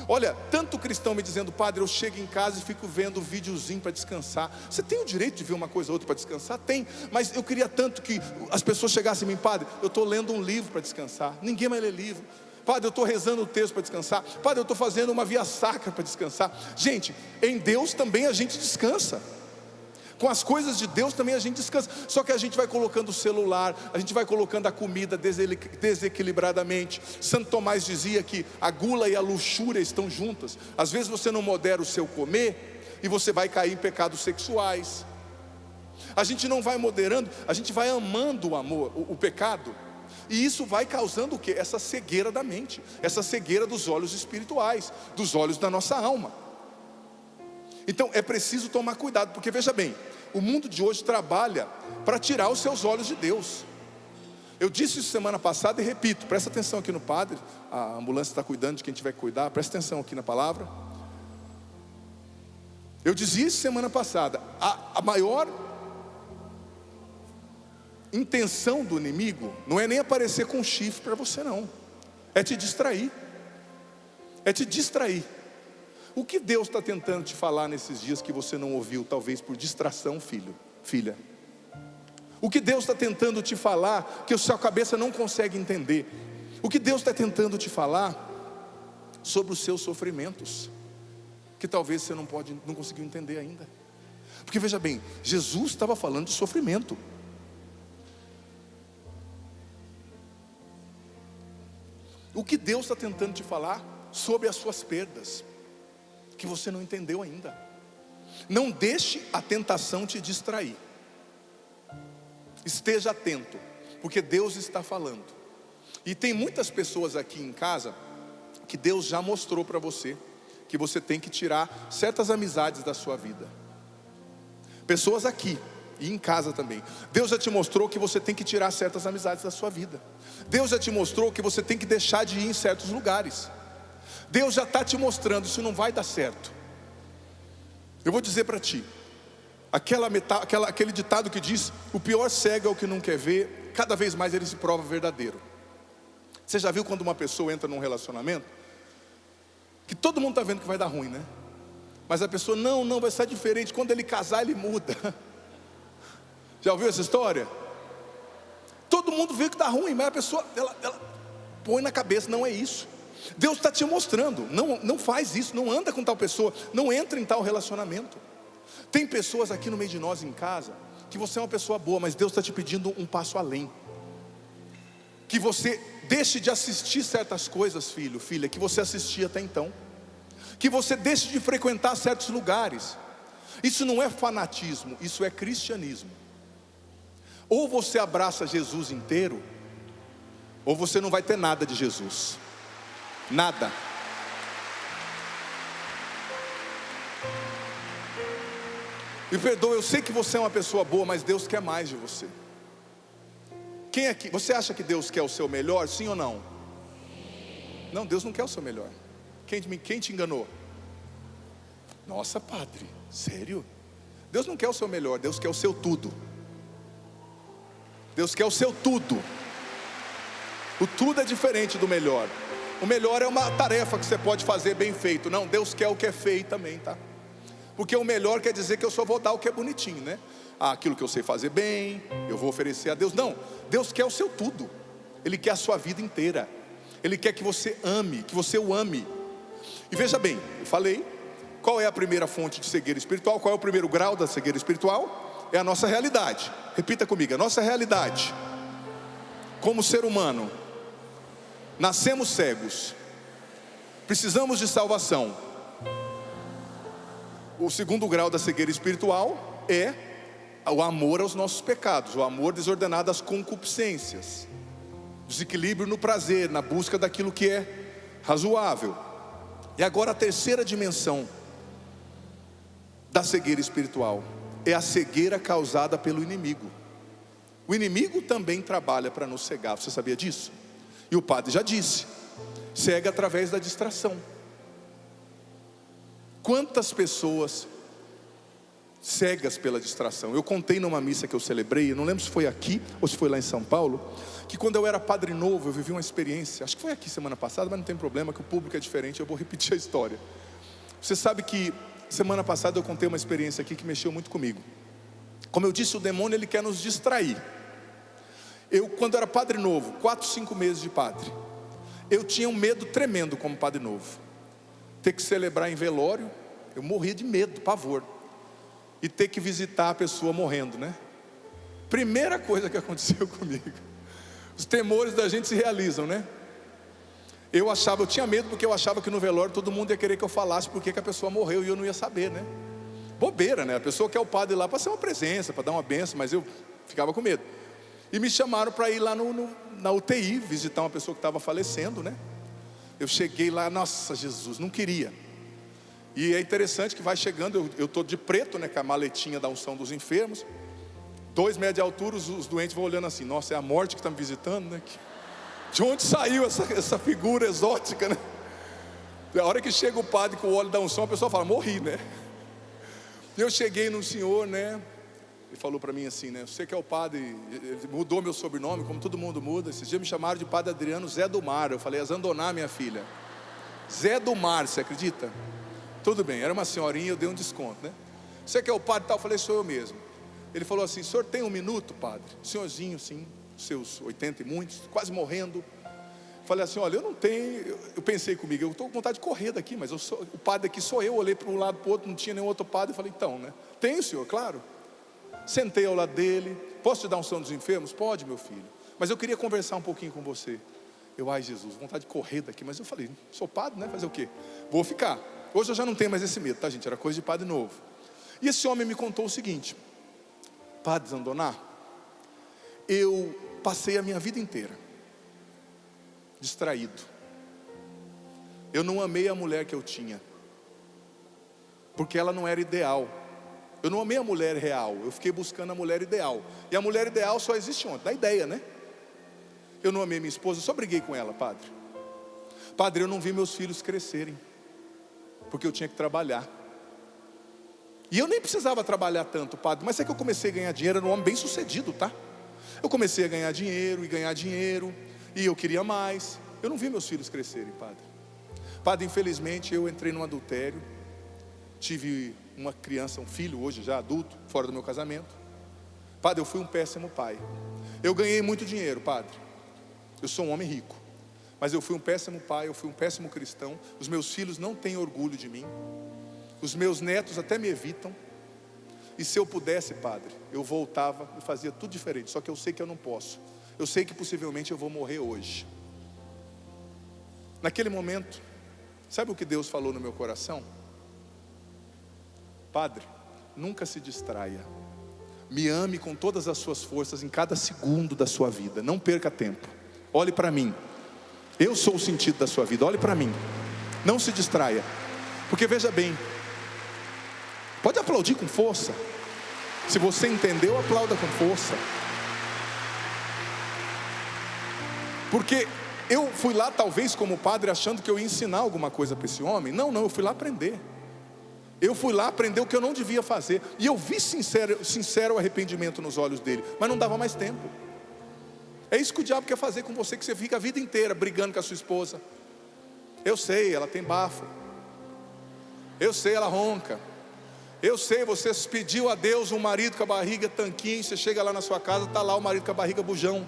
Olha, tanto cristão me dizendo, padre, eu chego em casa e fico vendo videozinho para descansar. Você tem o direito de ver uma coisa ou outra para descansar? Tem, mas eu queria tanto que as pessoas chegassem em mim, padre, eu estou lendo um livro para descansar. Ninguém mais lê livro. Padre, eu estou rezando o texto para descansar. Padre, eu estou fazendo uma via sacra para descansar. Gente, em Deus também a gente descansa. Com as coisas de Deus também a gente descansa. Só que a gente vai colocando o celular, a gente vai colocando a comida desequilibradamente. Santo Tomás dizia que a gula e a luxúria estão juntas. Às vezes você não modera o seu comer e você vai cair em pecados sexuais. A gente não vai moderando, a gente vai amando o pecado. E isso vai causando o quê? Essa cegueira da mente, essa cegueira dos olhos espirituais, dos olhos da nossa alma. Então é preciso tomar cuidado, porque veja bem, o mundo de hoje trabalha para tirar os seus olhos de Deus. Eu disse isso semana passada e repito, presta atenção aqui no padre, a ambulância está cuidando de quem tiver que cuidar, presta atenção aqui na palavra. Eu dizia isso semana passada, a maior intenção do inimigo não é nem aparecer com chifre para você não, é te distrair. O que Deus está tentando te falar nesses dias que você não ouviu, talvez por distração, filha? O que Deus está tentando te falar que a sua cabeça não consegue entender? O que Deus está tentando te falar sobre os seus sofrimentos, que talvez você não conseguiu entender ainda? Porque veja bem, Jesus estava falando de sofrimento. O que Deus está tentando te falar sobre as suas perdas, que você não entendeu ainda? Não deixe a tentação te distrair. Esteja atento, porque Deus está falando. E tem muitas pessoas aqui em casa que Deus já mostrou para você que você tem que tirar certas amizades da sua vida. Pessoas aqui e em casa também. Deus já te mostrou que você tem que tirar certas amizades da sua vida. Deus já te mostrou que você tem que deixar de ir em certos lugares. Deus já está te mostrando, isso não vai dar certo. Eu vou dizer para ti, aquele ditado que diz: o pior cego é o que não quer ver, cada vez mais ele se prova verdadeiro. Você já viu quando uma pessoa entra num relacionamento que todo mundo está vendo que vai dar ruim, né? Mas a pessoa, não, vai ser diferente. Quando ele casar, ele muda. Já ouviu essa história? Todo mundo vê que dá ruim, mas a pessoa, ela põe na cabeça, não é isso. Deus está te mostrando, não faz isso, não anda com tal pessoa, não entra em tal relacionamento. Tem pessoas aqui no meio de nós em casa, que você é uma pessoa boa, mas Deus está te pedindo um passo além. Que você deixe de assistir certas coisas, filho, filha, que você assistia até então. Que você deixe de frequentar certos lugares. Isso não é fanatismo, isso é cristianismo. Ou você abraça Jesus inteiro, ou você não vai ter nada de Jesus. Nada. Me perdoa, eu sei que você é uma pessoa boa, mas Deus quer mais de você. Quem aqui, você acha que Deus quer o seu melhor, sim ou não? Não, Deus não quer o seu melhor. Quem te enganou? Nossa, padre, sério? Deus não quer o seu melhor, Deus quer o seu tudo. Deus quer o seu tudo. O tudo é diferente do melhor. O melhor é uma tarefa que você pode fazer bem feito. Não, Deus quer o que é feio também, tá? Porque o melhor quer dizer que eu só vou dar o que é bonitinho, né? Aquilo que eu sei fazer bem, eu vou oferecer a Deus. Não, Deus quer o seu tudo. Ele quer a sua vida inteira. Ele quer que você ame, que você o ame. E veja bem, eu falei, qual é a primeira fonte de cegueira espiritual? Qual é o primeiro grau da cegueira espiritual? É a nossa realidade. Repita comigo, a nossa realidade. Como ser humano, nascemos cegos, precisamos de salvação. O segundo grau da cegueira espiritual é o amor aos nossos pecados, o amor desordenado às concupiscências, desequilíbrio no prazer, na busca daquilo que é razoável. E agora a terceira dimensão da cegueira espiritual é a cegueira causada pelo inimigo. O inimigo também trabalha para nos cegar, você sabia disso? E o padre já disse, cega através da distração. Quantas pessoas cegas pela distração? Eu contei numa missa que eu celebrei, eu não lembro se foi aqui ou se foi lá em São Paulo, que quando eu era padre novo, eu vivi uma experiência, acho que foi aqui semana passada, mas não tem problema, que o público é diferente, eu vou repetir a história. Você sabe que semana passada eu contei uma experiência aqui que mexeu muito comigo. Como eu disse, o demônio ele quer nos distrair. Eu, quando era padre novo, 4, 5 meses de padre, eu tinha um medo tremendo como padre novo. Ter que celebrar em velório, eu morria de medo, pavor. E ter que visitar a pessoa morrendo, né? Primeira coisa que aconteceu comigo, os temores da gente se realizam, né? Eu tinha medo porque eu achava que no velório todo mundo ia querer que eu falasse porque que a pessoa morreu e eu não ia saber, né? Bobeira, né? A pessoa quer o padre lá para ser uma presença, para dar uma benção, mas eu ficava com medo. E me chamaram para ir lá na UTI, visitar uma pessoa que estava falecendo, né? Eu cheguei lá, nossa Jesus, não queria. E é interessante que vai chegando, eu estou de preto, né? Com a maletinha da unção dos enfermos. 2 metros de altura, os doentes vão olhando assim, nossa, é a morte que está me visitando, né? De onde saiu essa figura exótica, né? A hora que chega o padre com o óleo da unção, a pessoa fala, morri, né? E eu cheguei num senhor, né? Ele falou para mim assim, né? Você que é o padre, ele mudou meu sobrenome, como todo mundo muda. Esses dias me chamaram de padre Adriano Zé do Mar. Eu falei, é Zandoná, minha filha. Zé do Mar, você acredita? Tudo bem, era uma senhorinha, eu dei um desconto, né? Você que é o padre tal? Eu falei, sou eu mesmo. Ele falou assim, o senhor tem 1 minuto, padre? Senhorzinho, sim, seus 80 e muitos, quase morrendo. Falei assim, olha, eu não tenho. Eu pensei comigo, eu estou com vontade de correr daqui, mas o padre aqui sou eu. Olhei para um lado, para o outro, não tinha nenhum outro padre. Falei, então, né? Tenho, senhor, claro. Sentei ao lado dele. Posso te dar unção dos enfermos? Pode, meu filho. Mas eu queria conversar um pouquinho com você. Ai Jesus, vontade de correr daqui. Mas eu falei, sou padre, né? Fazer o quê? Vou ficar. Hoje eu já não tenho mais esse medo, tá, gente? Era coisa de padre novo. E esse homem me contou o seguinte: Padre Zandoná, eu passei a minha vida inteira distraído. Eu não amei a mulher que eu tinha, porque ela não era ideal. Eu não amei a mulher real, eu fiquei buscando a mulher ideal. E a mulher ideal só existe onde? Da ideia, né? Eu não amei minha esposa, eu só briguei com ela, padre. Padre, eu não vi meus filhos crescerem, porque eu tinha que trabalhar. E eu nem precisava trabalhar tanto, padre, mas é que eu comecei a ganhar dinheiro, era um homem bem sucedido, tá? Eu comecei a ganhar dinheiro, e eu queria mais. Eu não vi meus filhos crescerem, padre. Padre, infelizmente eu entrei num adultério. Tive uma criança, um filho hoje já adulto, fora do meu casamento. Padre, eu fui um péssimo pai. Eu ganhei muito dinheiro, padre. Eu sou um homem rico, mas eu fui um péssimo pai, eu fui um péssimo cristão. Os meus filhos não têm orgulho de mim. Os meus netos até me evitam. E se eu pudesse, padre, eu voltava e fazia tudo diferente. Só que eu sei que eu não posso. Eu sei que possivelmente eu vou morrer hoje. Naquele momento, sabe o que Deus falou no meu coração? Padre, nunca se distraia. Me ame com todas as suas forças em cada segundo da sua vida. Não perca tempo. Olhe para mim. Eu sou o sentido da sua vida. Olhe para mim. Não se distraia. Porque veja bem, pode aplaudir com força. Se você entendeu, aplauda com força. Porque eu fui lá talvez como padre achando que eu ia ensinar alguma coisa para esse homem. Não, eu fui lá aprender. Eu fui lá aprender o que eu não devia fazer. E eu vi sincero arrependimento nos olhos dele. Mas não dava mais tempo. É isso que o diabo quer fazer com você, que você fica a vida inteira brigando com a sua esposa. Eu sei, ela tem bafo. Eu sei, ela ronca. Eu sei, você pediu a Deus um marido com a barriga tanquinho. Você chega lá na sua casa, está lá o marido com a barriga bujão.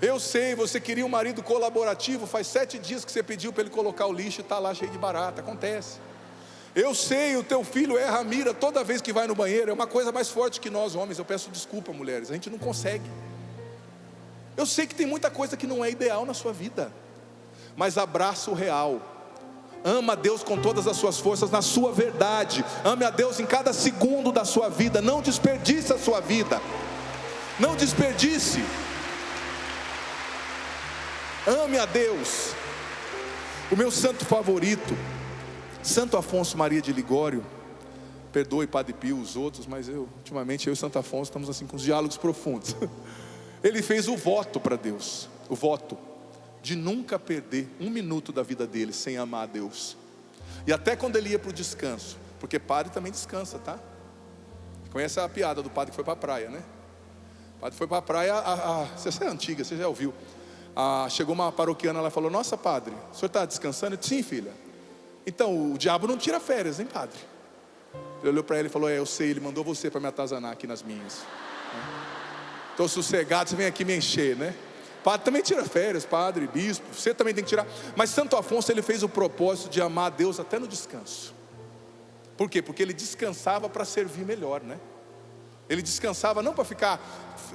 Eu sei, você queria um marido colaborativo. Faz 7 dias que você pediu para ele colocar o lixo e está lá cheio de barata. Acontece. Eu sei, o teu filho erra a mira toda vez que vai no banheiro. É uma coisa mais forte que nós homens. Eu peço desculpa, mulheres, a gente não consegue. Eu sei que tem muita coisa que não é ideal na sua vida, mas abraça o real. Ama a Deus com todas as suas forças, na sua verdade. Ame a Deus em cada segundo da sua vida. Não desperdice a sua vida. Não desperdice. Ame a Deus. O meu santo favorito, Santo Afonso Maria de Ligório. Perdoe Padre Pio, os outros, mas ultimamente eu e Santo Afonso estamos assim com os diálogos profundos. Ele fez o voto para Deus. O voto de nunca perder 1 minuto da vida dele sem amar a Deus. E até quando ele ia para o descanso, porque padre também descansa, tá? Conhece a piada do padre que foi para a praia, né? O padre foi para a praia, essa é antiga, você já ouviu. Chegou uma paroquiana lá e falou: nossa, padre, o senhor está descansando? Eu disse: sim, filha. Então o diabo não tira férias, hein, padre? Ele olhou para ele e falou: eu sei, ele mandou você para me atazanar aqui nas minhas. Estou sossegado, você vem aqui me encher, né? Padre também tira férias, padre, bispo, você também tem que tirar. Mas Santo Afonso, ele fez o propósito de amar a Deus até no descanso. Por quê? Porque ele descansava para servir melhor, né? Ele descansava não para ficar.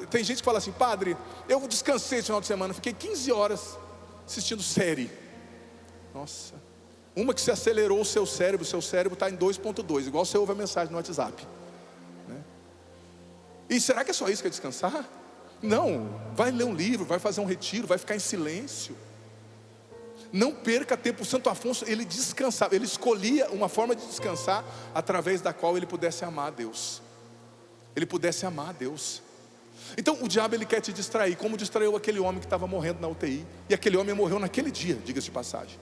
Tem gente que fala assim: padre, eu descansei esse final de semana, fiquei 15 horas assistindo série. Nossa, uma que se acelerou o seu cérebro está em 2.2, igual você ouve a mensagem no WhatsApp, né? E será que é só isso que é descansar? Não, vai ler um livro, vai fazer um retiro, vai ficar em silêncio. Não perca tempo. O Santo Afonso, ele descansava, ele escolhia uma forma de descansar através da qual ele pudesse amar a Deus. Ele pudesse amar a Deus. Então o diabo, ele quer te distrair, como distraiu aquele homem que estava morrendo na UTI. E aquele homem morreu naquele dia, diga-se de passagem.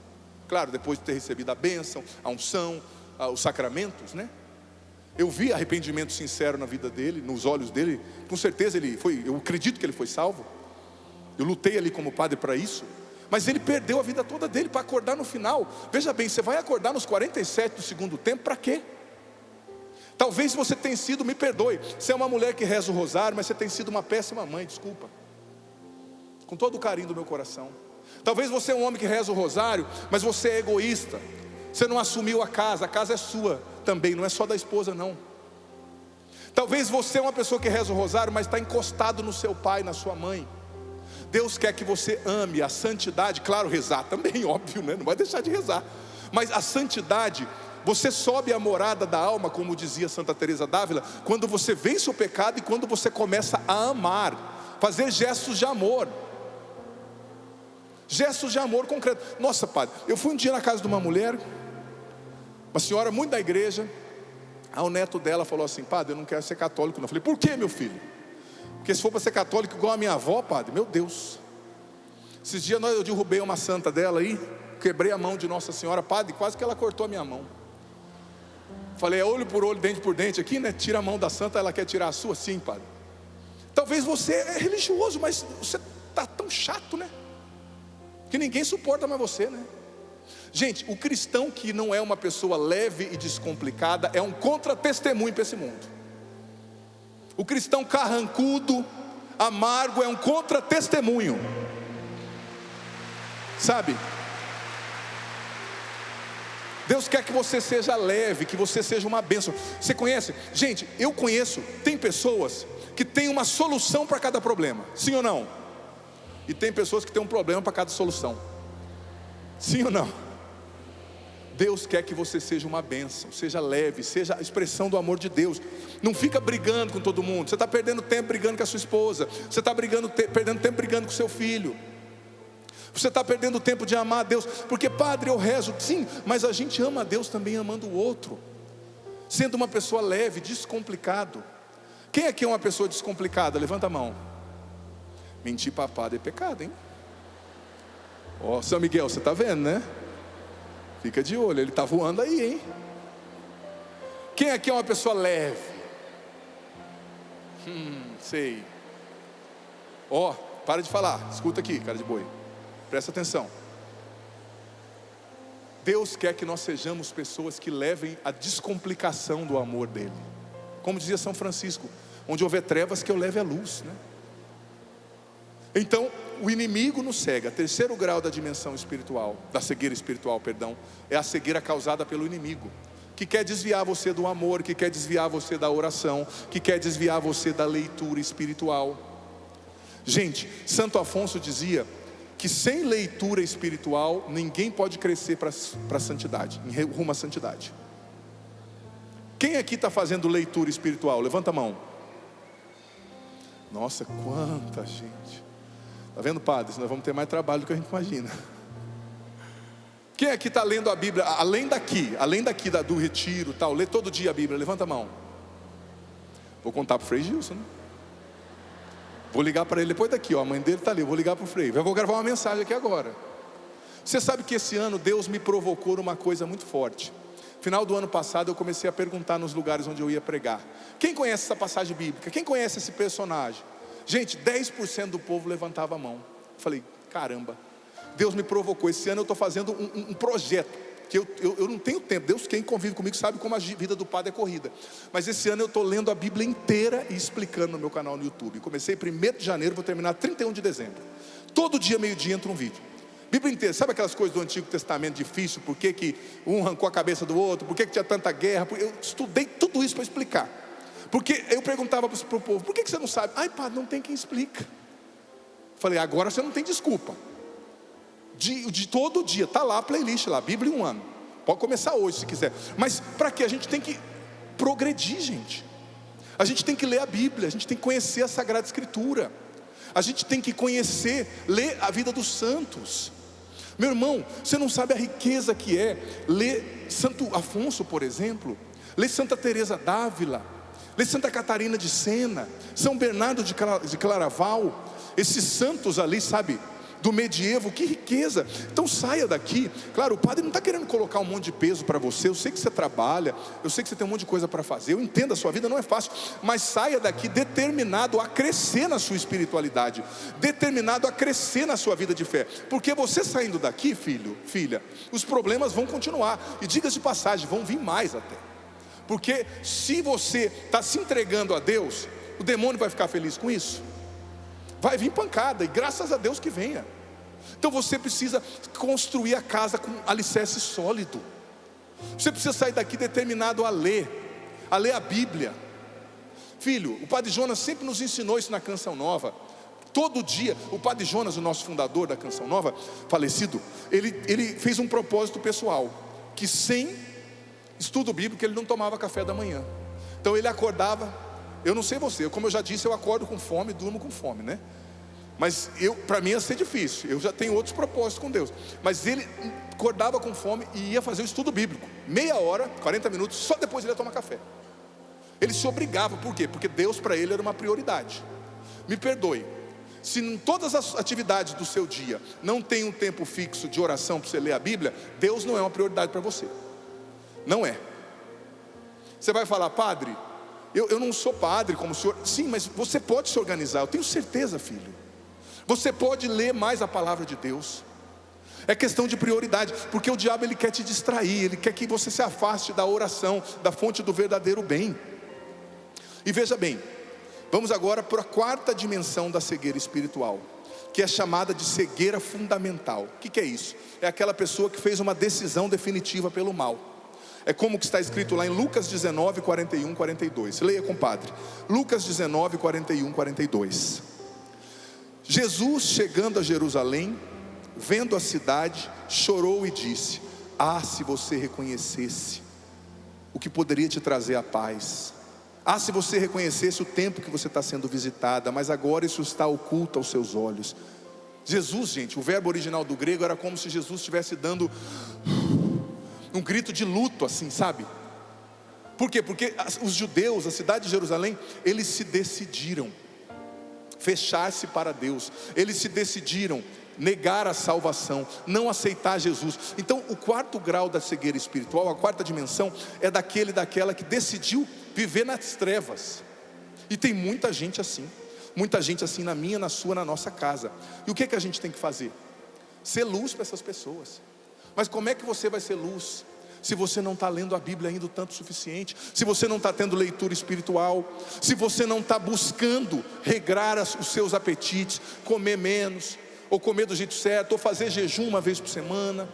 Claro, depois de ter recebido a bênção, a unção, os sacramentos, né? Eu vi arrependimento sincero na vida dele, nos olhos dele. Com certeza ele foi, eu acredito que ele foi salvo. Eu lutei ali como padre para isso. Mas ele perdeu a vida toda dele para acordar no final. Veja bem, você vai acordar nos 47 do segundo tempo para quê? Talvez você tenha sido, me perdoe, você é uma mulher que reza o rosário, mas você tem sido uma péssima mãe, desculpa. Com todo o carinho do meu coração. Talvez você é um homem que reza o rosário, mas você é egoísta. Você não assumiu a casa é sua também, não é só da esposa não. Talvez você é uma pessoa que reza o rosário, mas está encostado no seu pai, na sua mãe. Deus quer que você ame a santidade, claro, rezar também, óbvio, né? Não vai deixar de rezar. Mas a santidade Você sobe a morada da alma, como dizia Santa Teresa d'Ávila, quando você vence o pecado e quando você começa a amar, fazer gestos de amor. Gestos de amor concreto. Nossa, padre, eu fui um dia na casa de uma mulher, uma senhora muito da igreja. Aí o neto dela falou assim: padre, eu não quero ser católico não. Eu falei: por que, meu filho? Porque se for para ser católico igual a minha avó, padre, meu Deus. Esses dias eu derrubei uma santa dela aí, quebrei a mão de Nossa Senhora, padre, quase que ela cortou a minha mão. Falei: é olho por olho, dente por dente aqui, né? Tira a mão da santa, ela quer tirar a sua? Sim, padre. Talvez você é religioso, mas você está tão chato, né? Que ninguém suporta mais você, né? Gente, o cristão que não é uma pessoa leve e descomplicada é um contra-testemunho para esse mundo. O cristão carrancudo, amargo, é um contra-testemunho. Sabe? Deus quer que você seja leve, que você seja uma bênção. Você conhece? Gente, eu conheço, tem pessoas que têm uma solução para cada problema. Sim ou não? E tem pessoas que têm um problema para cada solução. Sim ou não? Deus quer que você seja uma bênção, seja leve, seja a expressão do amor de Deus. Não fica brigando com todo mundo. Você está perdendo tempo brigando com a sua esposa. Você está perdendo tempo brigando com o seu filho. Você está perdendo tempo de amar a Deus. Porque, padre, eu rezo. Sim, mas a gente ama a Deus também amando o outro, sendo uma pessoa leve, descomplicado. Quem aqui é uma pessoa descomplicada? Levanta a mão. Mentir para padre é pecado, hein? Ó, São Miguel, você está vendo, né? Fica de olho, ele está voando aí, hein? Quem aqui é uma pessoa leve? Sei. Ó, para de falar, escuta aqui, cara de boi. Presta atenção. Deus quer que nós sejamos pessoas que levem a descomplicação do amor dele. Como dizia São Francisco: onde houver trevas, que eu leve a luz, né? Então, o inimigo nos cega. Terceiro grau da dimensão espiritual, da cegueira espiritual, perdão, é a cegueira causada pelo inimigo, que quer desviar você do amor, que quer desviar você da oração, que quer desviar você da leitura espiritual. Gente, Santo Afonso dizia que sem leitura espiritual ninguém pode crescer para a santidade, em rumo à santidade. Quem aqui está fazendo leitura espiritual? Levanta a mão. Nossa, quanta gente. Está vendo, padre? Nós vamos ter mais trabalho do que a gente imagina. Quem aqui está lendo a Bíblia, além daqui do retiro, tal, lê todo dia a Bíblia? Levanta a mão. Vou contar para o Frei Gilson, né? Vou ligar para ele depois daqui, ó, a mãe dele está ali, eu vou ligar para o Frei. Eu vou gravar uma mensagem aqui agora. Você sabe que esse ano Deus me provocou numa coisa muito forte. Final do ano passado eu comecei a perguntar nos lugares onde eu ia pregar: quem conhece essa passagem bíblica? Quem conhece esse personagem? Gente, 10% do povo levantava a mão. Falei: caramba, Deus me provocou. Esse ano eu estou fazendo um projeto que eu não tenho tempo. Deus, quem convive comigo, sabe como a vida do padre é corrida. Mas esse ano eu estou lendo a Bíblia inteira e explicando no meu canal no YouTube. Comecei 1º de janeiro, vou terminar 31 de dezembro. Todo dia, meio-dia, entra um vídeo. Bíblia inteira, sabe aquelas coisas do Antigo Testamento difícil? Por que um arrancou a cabeça do outro? Por que tinha tanta guerra? Eu estudei tudo isso para explicar. Porque eu perguntava para o povo: por que você não sabe? Ai, padre, não tem quem explica. Falei: agora você não tem desculpa. De todo dia, está lá a playlist lá, Bíblia em um ano. Pode começar hoje se quiser. Mas para quê? A gente tem que progredir, gente. A gente tem que ler a Bíblia, a gente tem que conhecer a Sagrada Escritura. A gente tem que conhecer, ler a vida dos santos. Meu irmão, você não sabe a riqueza que é ler Santo Afonso, por exemplo, ler Santa Teresa d'Ávila, ler Santa Catarina de Sena, São Bernardo de Claraval, esses santos ali, sabe, do medievo. Que riqueza. Então saia daqui. Claro, o padre não está querendo colocar um monte de peso para você. Eu sei que você trabalha, eu sei que você tem um monte de coisa para fazer, eu entendo, a sua vida não é fácil, mas saia daqui determinado a crescer na sua espiritualidade, determinado a crescer na sua vida de fé. Porque você saindo daqui, filho, filha, os problemas vão continuar. E diga-se de passagem, vão vir mais até. Porque se você está se entregando a Deus, o demônio vai ficar feliz com isso? Vai vir pancada, e graças a Deus que venha. Então você precisa construir a casa com alicerce sólido. Você precisa sair daqui determinado a ler a Bíblia. Filho, o Padre Jonas sempre nos ensinou isso na Canção Nova. Todo dia, o Padre Jonas, o nosso fundador da Canção Nova, falecido, ele fez um propósito pessoal, que sem Estudo bíblico, ele não tomava café da manhã. Então ele acordava, eu não sei você, como eu já disse, eu acordo com fome, durmo com fome, né? Mas para mim ia ser difícil, eu já tenho outros propósitos com Deus. Mas ele acordava com fome e ia fazer o estudo bíblico, meia hora, 40 minutos, só depois ele ia tomar café. Ele se obrigava, por quê? Porque Deus para ele era uma prioridade. Me perdoe, se em todas as atividades do seu dia não tem um tempo fixo de oração para você ler a Bíblia, Deus não é uma prioridade para você. Não é. Você vai falar, padre, eu não sou padre como o senhor. Sim, mas você pode se organizar, eu tenho certeza, filho. Você pode ler mais a palavra de Deus. É questão de prioridade, porque o diabo ele quer te distrair, ele quer que você se afaste da oração, da fonte do verdadeiro bem. E veja bem, vamos agora para a quarta dimensão da cegueira espiritual, que é chamada de cegueira fundamental. O que é isso? É aquela pessoa que fez uma decisão definitiva pelo mal. É como que está escrito lá em Lucas 19, 41, 42. Leia, compadre. Lucas 19, 41, 42. Jesus, chegando a Jerusalém, vendo a cidade, chorou e disse: ah, se você reconhecesse o que poderia te trazer a paz. Ah, se você reconhecesse o tempo que você está sendo visitada, mas agora isso está oculto aos seus olhos. Jesus, gente, o verbo original do grego era como se Jesus estivesse dando um grito de luto, assim, sabe? Por quê? Porque os judeus, a cidade de Jerusalém, eles se decidiram fechar-se para Deus. Eles se decidiram negar a salvação, não aceitar Jesus. Então o quarto grau da cegueira espiritual, a quarta dimensão, é daquela que decidiu viver nas trevas. E tem muita gente assim na minha, na sua, na nossa casa. E o que a gente tem que fazer? Ser luz para essas pessoas. Mas como é que você vai ser luz se você não está lendo a Bíblia ainda o tanto suficiente, se você não está tendo leitura espiritual, se você não está buscando regrar os seus apetites, comer menos, ou comer do jeito certo, ou fazer jejum uma vez por semana,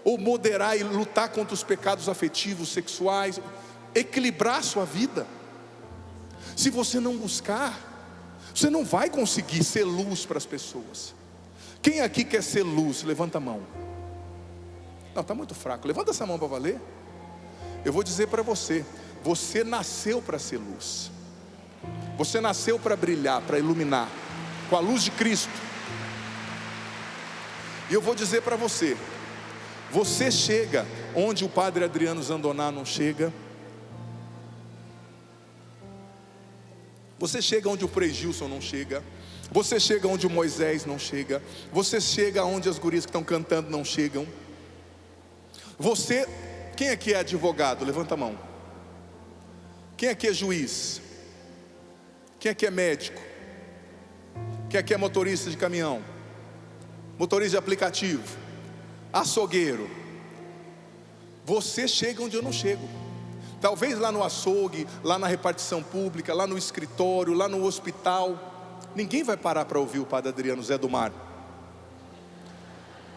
ou moderar e lutar contra os pecados afetivos, sexuais, equilibrar a sua vida. Se você não buscar, você não vai conseguir ser luz para as pessoas. Quem aqui quer ser luz? Levanta a mão. Não, está muito fraco, levanta essa mão para valer. Eu vou dizer para você, você nasceu para ser luz. Você nasceu para brilhar, para iluminar, com a luz de Cristo. E eu vou dizer para você, você chega onde o padre Adriano Zandoná não chega. Você chega onde o Frei Gilson não chega. Você chega onde o Moisés não chega. Você chega onde as gurias que estão cantando não chegam. Você, quem aqui é advogado? Levanta a mão. Quem aqui é juiz? Quem aqui é médico? Quem aqui é motorista de caminhão? Motorista de aplicativo? Açougueiro? Você chega onde eu não chego. Talvez lá no açougue, lá na repartição pública, lá no escritório, lá no hospital. Ninguém vai parar para ouvir o padre Adriano Zé do Mar.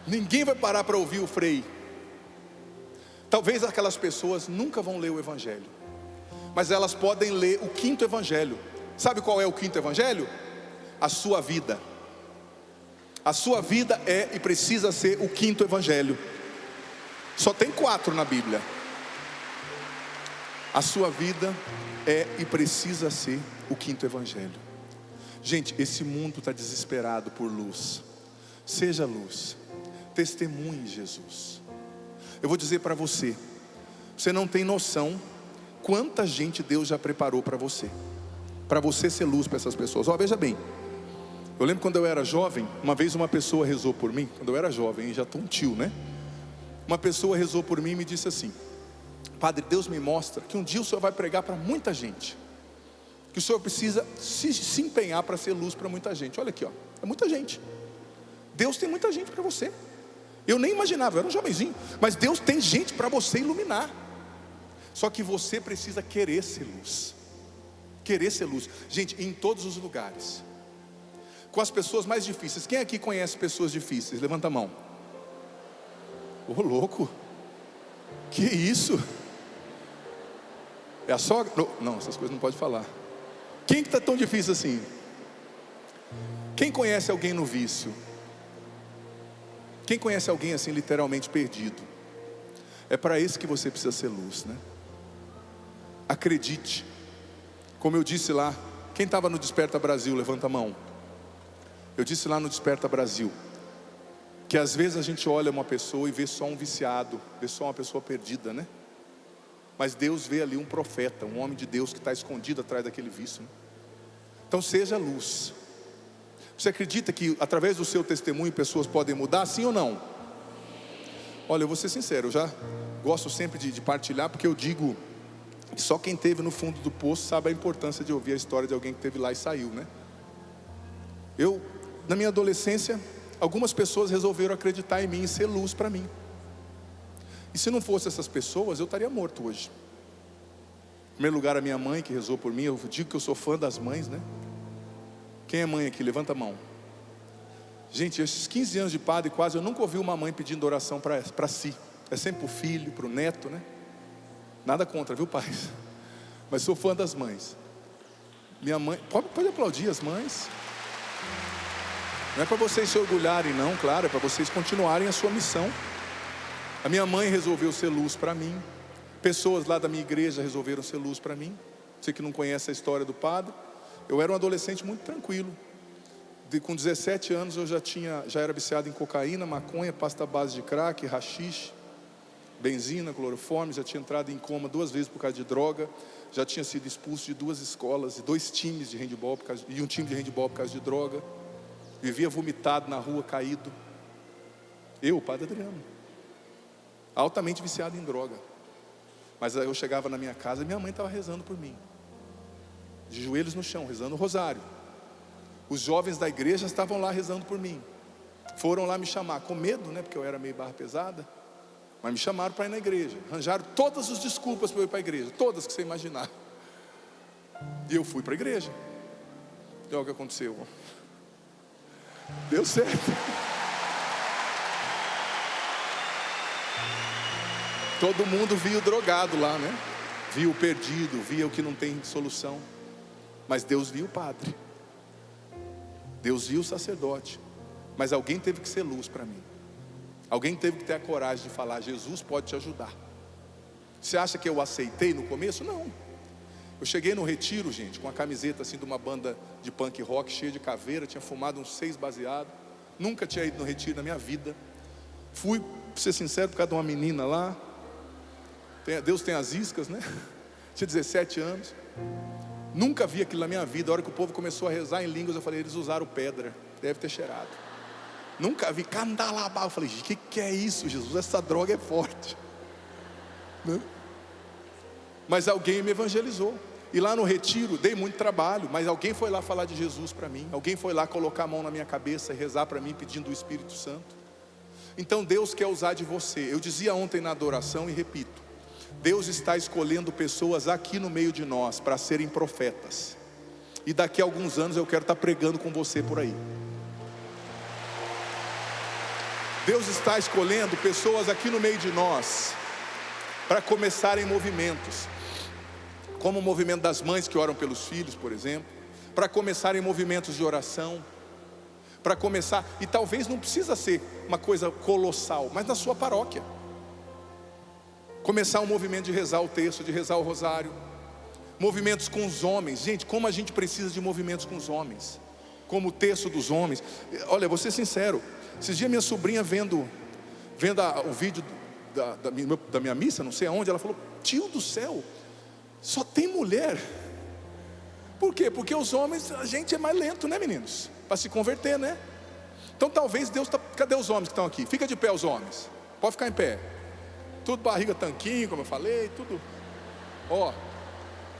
Ninguém vai parar para ouvir o Frei. Talvez aquelas pessoas nunca vão ler o Evangelho, mas elas podem ler o quinto Evangelho. Sabe qual é o quinto Evangelho? A sua vida. A sua vida é e precisa ser o quinto Evangelho. Só tem 4 na Bíblia. A sua vida é e precisa ser o quinto Evangelho. Gente, esse mundo está desesperado por luz. Seja luz. Testemunhe Jesus. Eu vou dizer para você, você não tem noção quanta gente Deus já preparou para você ser luz para essas pessoas. Veja bem, eu lembro quando eu era jovem, uma vez uma pessoa rezou por mim, quando eu era jovem, já estou um tio, né? Uma pessoa rezou por mim e me disse assim: padre, Deus me mostra que um dia o senhor vai pregar para muita gente, que o senhor precisa se empenhar para ser luz para muita gente. Olha aqui, é muita gente. Deus tem muita gente para você. Eu nem imaginava, eu era um jovenzinho, mas Deus tem gente para você iluminar. Só que você precisa querer ser luz. Querer ser luz. Gente, em todos os lugares. Com as pessoas mais difíceis. Quem aqui conhece pessoas difíceis? Levanta a mão. Ô louco, que isso? É a sogra? Não, essas coisas não pode falar. Quem que está tão difícil assim? Quem conhece alguém no vício? Quem conhece alguém assim literalmente perdido? É para esse que você precisa ser luz, né? Acredite. Como eu disse lá, quem estava no Desperta Brasil, levanta a mão. Eu disse lá no Desperta Brasil, que às vezes a gente olha uma pessoa e vê só um viciado, vê só uma pessoa perdida, né? Mas Deus vê ali um profeta, um homem de Deus que está escondido atrás daquele vício, né? Então seja luz. Você acredita que através do seu testemunho pessoas podem mudar, sim ou não? Olha, eu vou ser sincero, eu já gosto sempre de partilhar, porque eu digo que só quem esteve no fundo do poço sabe a importância de ouvir a história de alguém que esteve lá e saiu, né? Eu, na minha adolescência, algumas pessoas resolveram acreditar em mim e ser luz para mim. E se não fosse essas pessoas, eu estaria morto hoje. Em primeiro lugar, a minha mãe que rezou por mim. Eu digo que eu sou fã das mães, né? Quem é mãe aqui? Levanta a mão. Gente, esses 15 anos de padre quase, eu nunca ouvi uma mãe pedindo oração para si. É sempre para o filho, para o neto, né? Nada contra, viu, pais? Mas sou fã das mães. Minha mãe, pode aplaudir as mães. Não é para vocês se orgulharem não, claro, é para vocês continuarem a sua missão. A minha mãe resolveu ser luz para mim. Pessoas lá da minha igreja resolveram ser luz para mim. Você que não conhece a história do padre, eu era um adolescente muito tranquilo. Com 17 anos eu já era viciado em cocaína, maconha, pasta base de crack, haxixe, benzina, cloroforme. Já tinha entrado em coma 2 vezes por causa de droga. Já tinha sido expulso de 2 escolas e 2 times de handebol e um time de handebol por causa de droga. Vivia vomitado na rua, caído. Eu, o padre Adriano, altamente viciado em droga. Mas aí eu chegava na minha casa e minha mãe estava rezando por mim, de joelhos no chão, rezando o rosário. Os jovens da igreja estavam lá rezando por mim. Foram lá me chamar, com medo, né? Porque eu era meio barra pesada. Mas me chamaram para ir na igreja. Arranjaram todas as desculpas para eu ir para a igreja, todas que você imaginar. E eu fui para a igreja. E olha o que aconteceu. Deu certo. Todo mundo via o drogado lá, né? Via o perdido, via o que não tem solução. Mas Deus viu o padre. Deus viu o sacerdote. Mas alguém teve que ser luz para mim. Alguém teve que ter a coragem de falar: Jesus pode te ajudar. Você acha que eu aceitei no começo? Não. Eu cheguei no retiro, gente, com a camiseta assim de uma banda de punk rock, cheia de caveira. Tinha fumado uns 6 baseados. Nunca tinha ido no retiro na minha vida. Fui, para ser sincero, por causa de uma menina lá. Deus tem as iscas, né? Tinha 17 anos. Nunca vi aquilo na minha vida. A hora que o povo começou a rezar em línguas, eu falei: eles usaram pedra, deve ter cheirado. Nunca vi candalabá. Eu falei: que é isso, Jesus? Essa droga é forte, né? Mas alguém me evangelizou. E lá no retiro, dei muito trabalho, mas alguém foi lá falar de Jesus para mim. Alguém foi lá colocar a mão na minha cabeça e rezar para mim, pedindo o Espírito Santo. Então Deus quer usar de você. Eu dizia ontem na adoração e repito: Deus está escolhendo pessoas aqui no meio de nós para serem profetas. E daqui a alguns anos eu quero estar pregando com você por aí. Deus está escolhendo pessoas aqui no meio de nós para começarem movimentos, como o movimento das mães que oram pelos filhos, por exemplo, para começarem movimentos de oração, para começar, e talvez não precisa ser uma coisa colossal, mas na sua paróquia, começar um movimento de rezar o texto, de rezar o rosário, movimentos com os homens. Gente, como a gente precisa de movimentos com os homens, como o texto dos homens. Olha, vou ser sincero, esses dias minha sobrinha vendo o vídeo da minha missa, não sei aonde, ela falou: tio do céu, só tem mulher. Por quê? Porque os homens, a gente é mais lento, né, meninos? Para se converter, né? Então talvez Deus cadê os homens que estão aqui? Fica de pé os homens, pode ficar em pé. Tudo barriga tanquinho, como eu falei, tudo. Ó,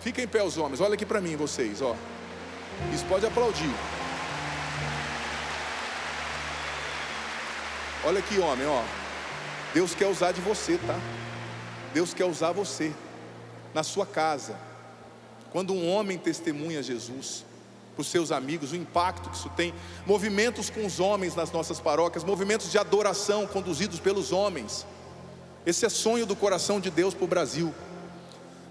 fiquem em pé os homens. Olha aqui para mim, vocês, ó. Isso pode aplaudir. Olha aqui, homem, ó. Deus quer usar de você, tá? Deus quer usar você na sua casa. Quando um homem testemunha Jesus para os seus amigos, o impacto que isso tem. Movimentos com os homens nas nossas paróquias, movimentos de adoração conduzidos pelos homens. Esse é sonho do coração de Deus para o Brasil.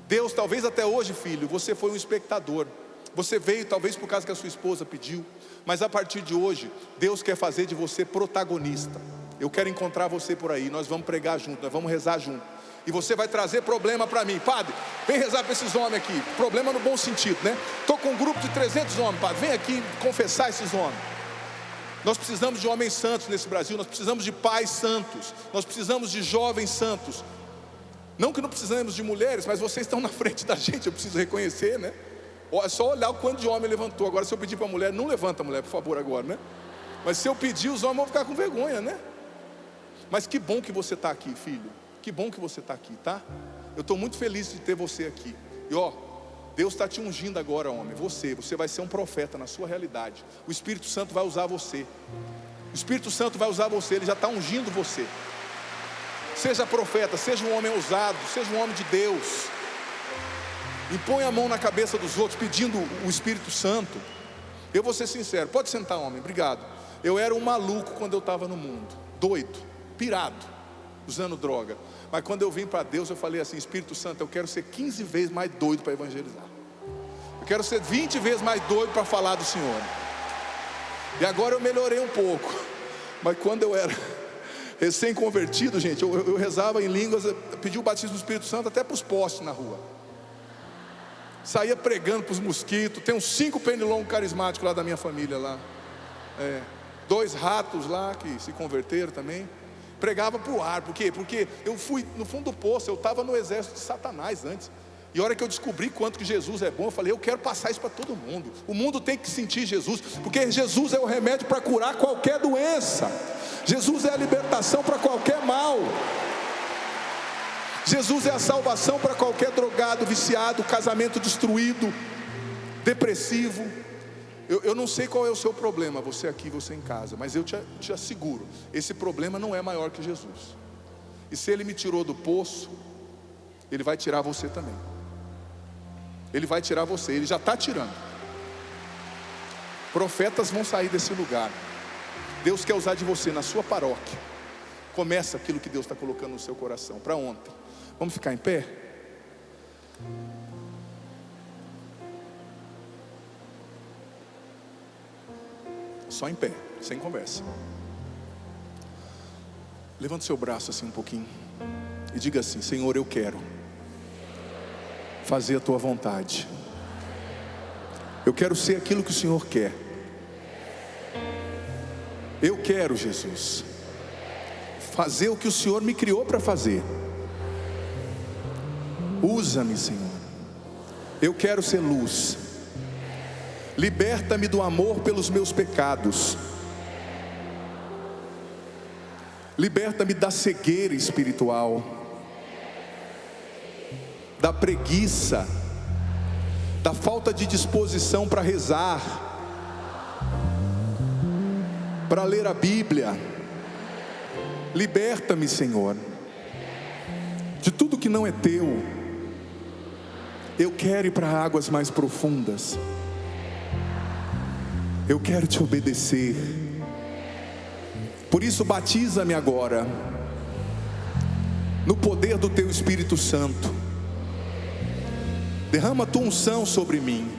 Deus, talvez até hoje, filho, você foi um espectador. Você veio talvez por causa que a sua esposa pediu. Mas a partir de hoje, Deus quer fazer de você protagonista. Eu quero encontrar você por aí. Nós vamos pregar junto, nós vamos rezar junto. E você vai trazer problema para mim. Padre, vem rezar para esses homens aqui. Problema no bom sentido, né? Estou com um grupo de 300 homens, padre. Vem aqui confessar esses homens. Nós precisamos de homens santos nesse Brasil. Nós precisamos de pais santos. Nós precisamos de jovens santos. Não que não precisamos de mulheres, mas vocês estão na frente da gente. Eu preciso reconhecer, né? É só olhar o quanto de homem levantou. Agora, se eu pedir para a mulher, não levanta a mulher, por favor, agora, né? Mas se eu pedir, os homens vão ficar com vergonha, né? Mas que bom que você está aqui, filho. Que bom que você está aqui, tá? Eu estou muito feliz de ter você aqui. E ó, Deus está te ungindo agora, homem. Você vai ser um profeta na sua realidade. O Espírito Santo vai usar você. O Espírito Santo vai usar você. Ele já está ungindo você. Seja profeta, seja um homem ousado, seja um homem de Deus. Impõe a mão na cabeça dos outros, pedindo o Espírito Santo. Eu vou ser sincero. Pode sentar, homem, obrigado. Eu era um maluco quando eu estava no mundo. Doido, pirado, usando droga. Mas quando eu vim para Deus, eu falei assim: Espírito Santo, eu quero ser 15 vezes mais doido para evangelizar. Eu quero ser 20 vezes mais doido para falar do Senhor. E agora eu melhorei um pouco. Mas quando eu era recém-convertido, gente, eu rezava em línguas, pedi o batismo do Espírito Santo até para os postes na rua. Saía pregando para os mosquitos. Tem uns 5 pernilongos carismáticos lá da minha família lá. 2 ratos lá que se converteram também. Pregava para o ar. Por quê? Porque eu fui no fundo do poço. Eu estava no exército de Satanás antes. E a hora que eu descobri quanto que Jesus é bom, eu falei: eu quero passar isso para todo mundo. O mundo tem que sentir Jesus, porque Jesus é o remédio para curar qualquer doença. Jesus é a libertação para qualquer mal. Jesus é a salvação para qualquer drogado, viciado, casamento destruído, depressivo. Eu não sei qual é o seu problema, você aqui, você em casa, mas eu te asseguro, esse problema não é maior que Jesus. E se Ele me tirou do poço, Ele vai tirar você também. Ele vai tirar você, Ele já está tirando. Profetas vão sair desse lugar. Deus quer usar de você na sua paróquia. Começa aquilo que Deus está colocando no seu coração, para ontem. Vamos ficar em pé? Só em pé, sem conversa. Levanta o seu braço assim um pouquinho e diga assim: Senhor, eu quero fazer a Tua vontade. Eu quero ser aquilo que o Senhor quer. Eu quero, Jesus, fazer o que o Senhor me criou para fazer. Usa-me, Senhor. Eu quero ser luz. Liberta-me do amor pelos meus pecados. Liberta-me da cegueira espiritual, da preguiça, da falta de disposição para rezar, para ler a Bíblia. Liberta-me, Senhor, de tudo que não é Teu. Eu quero ir para águas mais profundas. Eu quero Te obedecer. Por isso, batiza-me agora no poder do Teu Espírito Santo. Derrama a Tua unção sobre mim,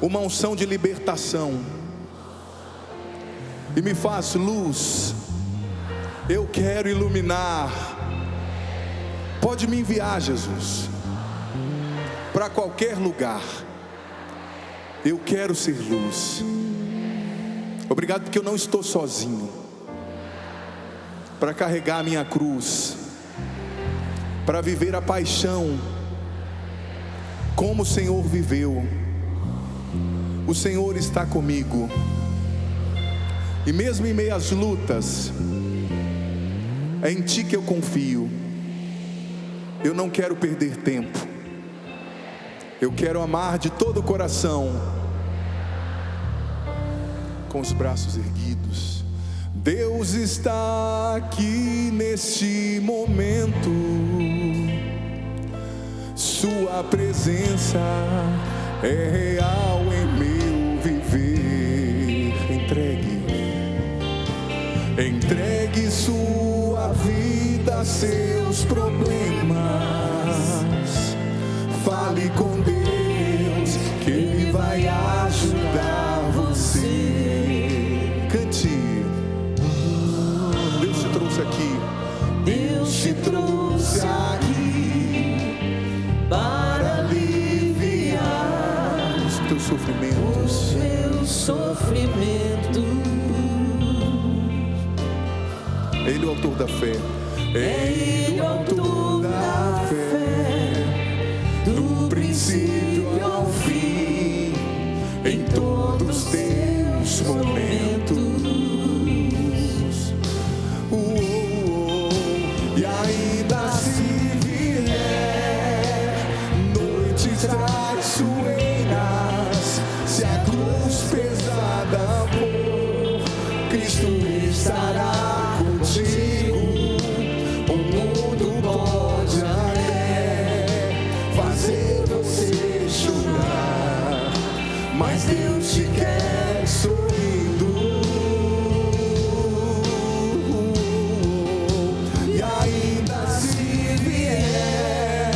uma unção de libertação, e me faz luz. Eu quero iluminar. Pode me enviar, Jesus, para qualquer lugar. Eu quero ser luz. Obrigado porque eu não estou sozinho para carregar a minha cruz, para viver a paixão como o Senhor viveu. O Senhor está comigo, e mesmo em meio às lutas, é em Ti que eu confio. Eu não quero perder tempo. Eu quero amar de todo o coração. Com os braços erguidos. Deus está aqui neste momento. Sua presença é real em meu viver. Entregue sua vida, seus problemas. Fale com Deus, que Ele vai ajudar você. Cante. Deus te trouxe aqui. Deus te trouxe sofrimentos. meus sofrimentos. É Ele o autor da fé. É Ele o autor da fé, do princípio ao fim, em todos os teus momentos. E ainda se vier noites traiçoeiras, se a cruz pesada for, Cristo estará contigo. O mundo pode até fazer você chorar, mas Deus te quer sorrindo. E ainda se vier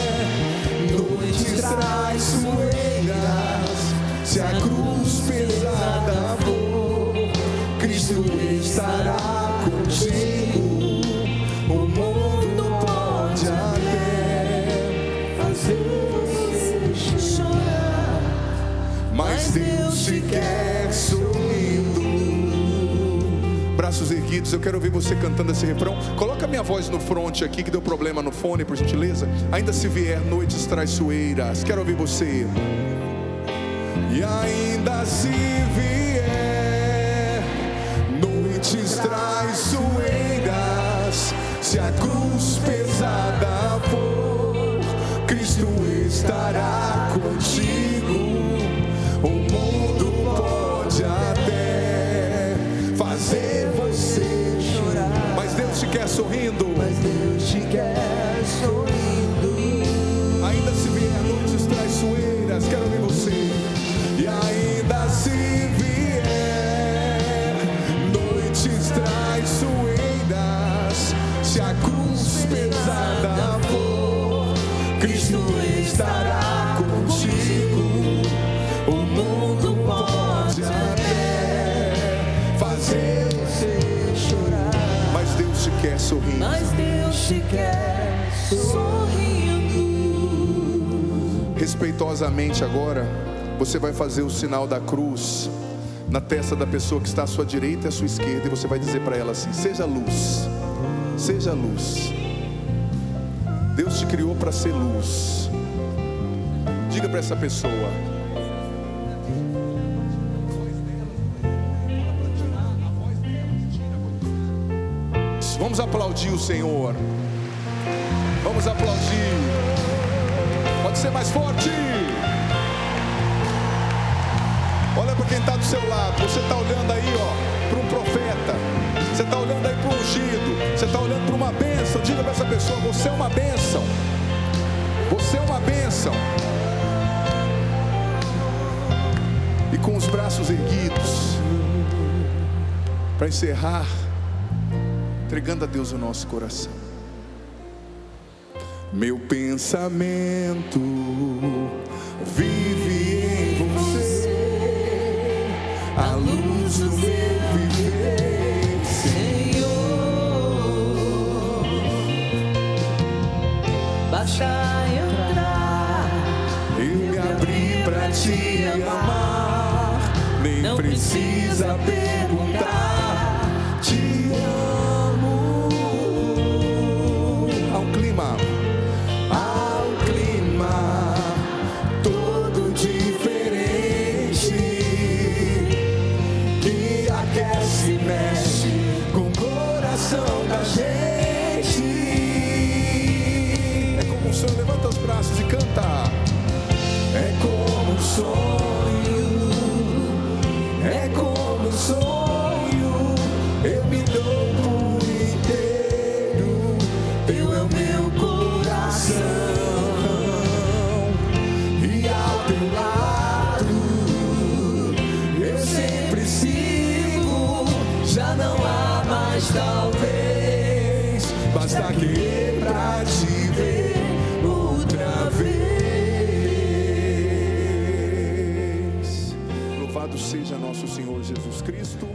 noites traiçoeiras, se a cruz pesada for, Cristo estará contigo. O mundo pode até fazer você chorar, mas Deus te quer sorrindo. Braços erguidos, eu quero ouvir você cantando esse refrão. Coloca a minha voz no front aqui, que deu problema no fone, por gentileza. Ainda se vier noites traiçoeiras, quero ouvir você. E ainda se vier noites traiçoeiras, se a cruz pesada for, Cristo estará contigo. O mundo pode até fazer você chorar, mas Deus te quer sorrindo. Mas Deus te quer sorrindo. Ainda se vier noites traiçoeiras, quero ouvir você. E ainda se vier noites traiçoeiras, se a cruz pesada for, Cristo estará contigo. O mundo pode até fazer você chorar, mas Deus te quer sorrindo. Mas Deus te quer sorrindo. Respeitosamente agora, você vai fazer o sinal da cruz na testa da pessoa que está à sua direita e à sua esquerda, e você vai dizer para ela assim: seja luz, seja luz. Deus te criou para ser luz. Diga para essa pessoa. Vamos aplaudir o Senhor. Vamos aplaudir. Pode ser mais forte. Olha para quem está do seu lado. Você está olhando aí, ó, para um profeta. Você está olhando aí para um ungido. Você está olhando para uma bênção. Diga para essa pessoa: você é uma bênção. Você é uma bênção. E com os braços erguidos, para encerrar, entregando a Deus o nosso coração. Meu pensamento vive em você, a luz do meu viver, Senhor, basta entrar, eu me abri pra te amar, nem não precisa perguntar, te amo. Há um clima todo diferente, que aquece e mexe com o coração da gente. É como um sonho, levanta os braços e canta. É como um sonho, é como um sonho, eu me dou por inteiro, teu é o meu coração. E ao teu lado eu sempre sigo, já não há mais talvez, basta querer pra te ver outra vez. Louvado seja nosso Senhor Jesus Cristo.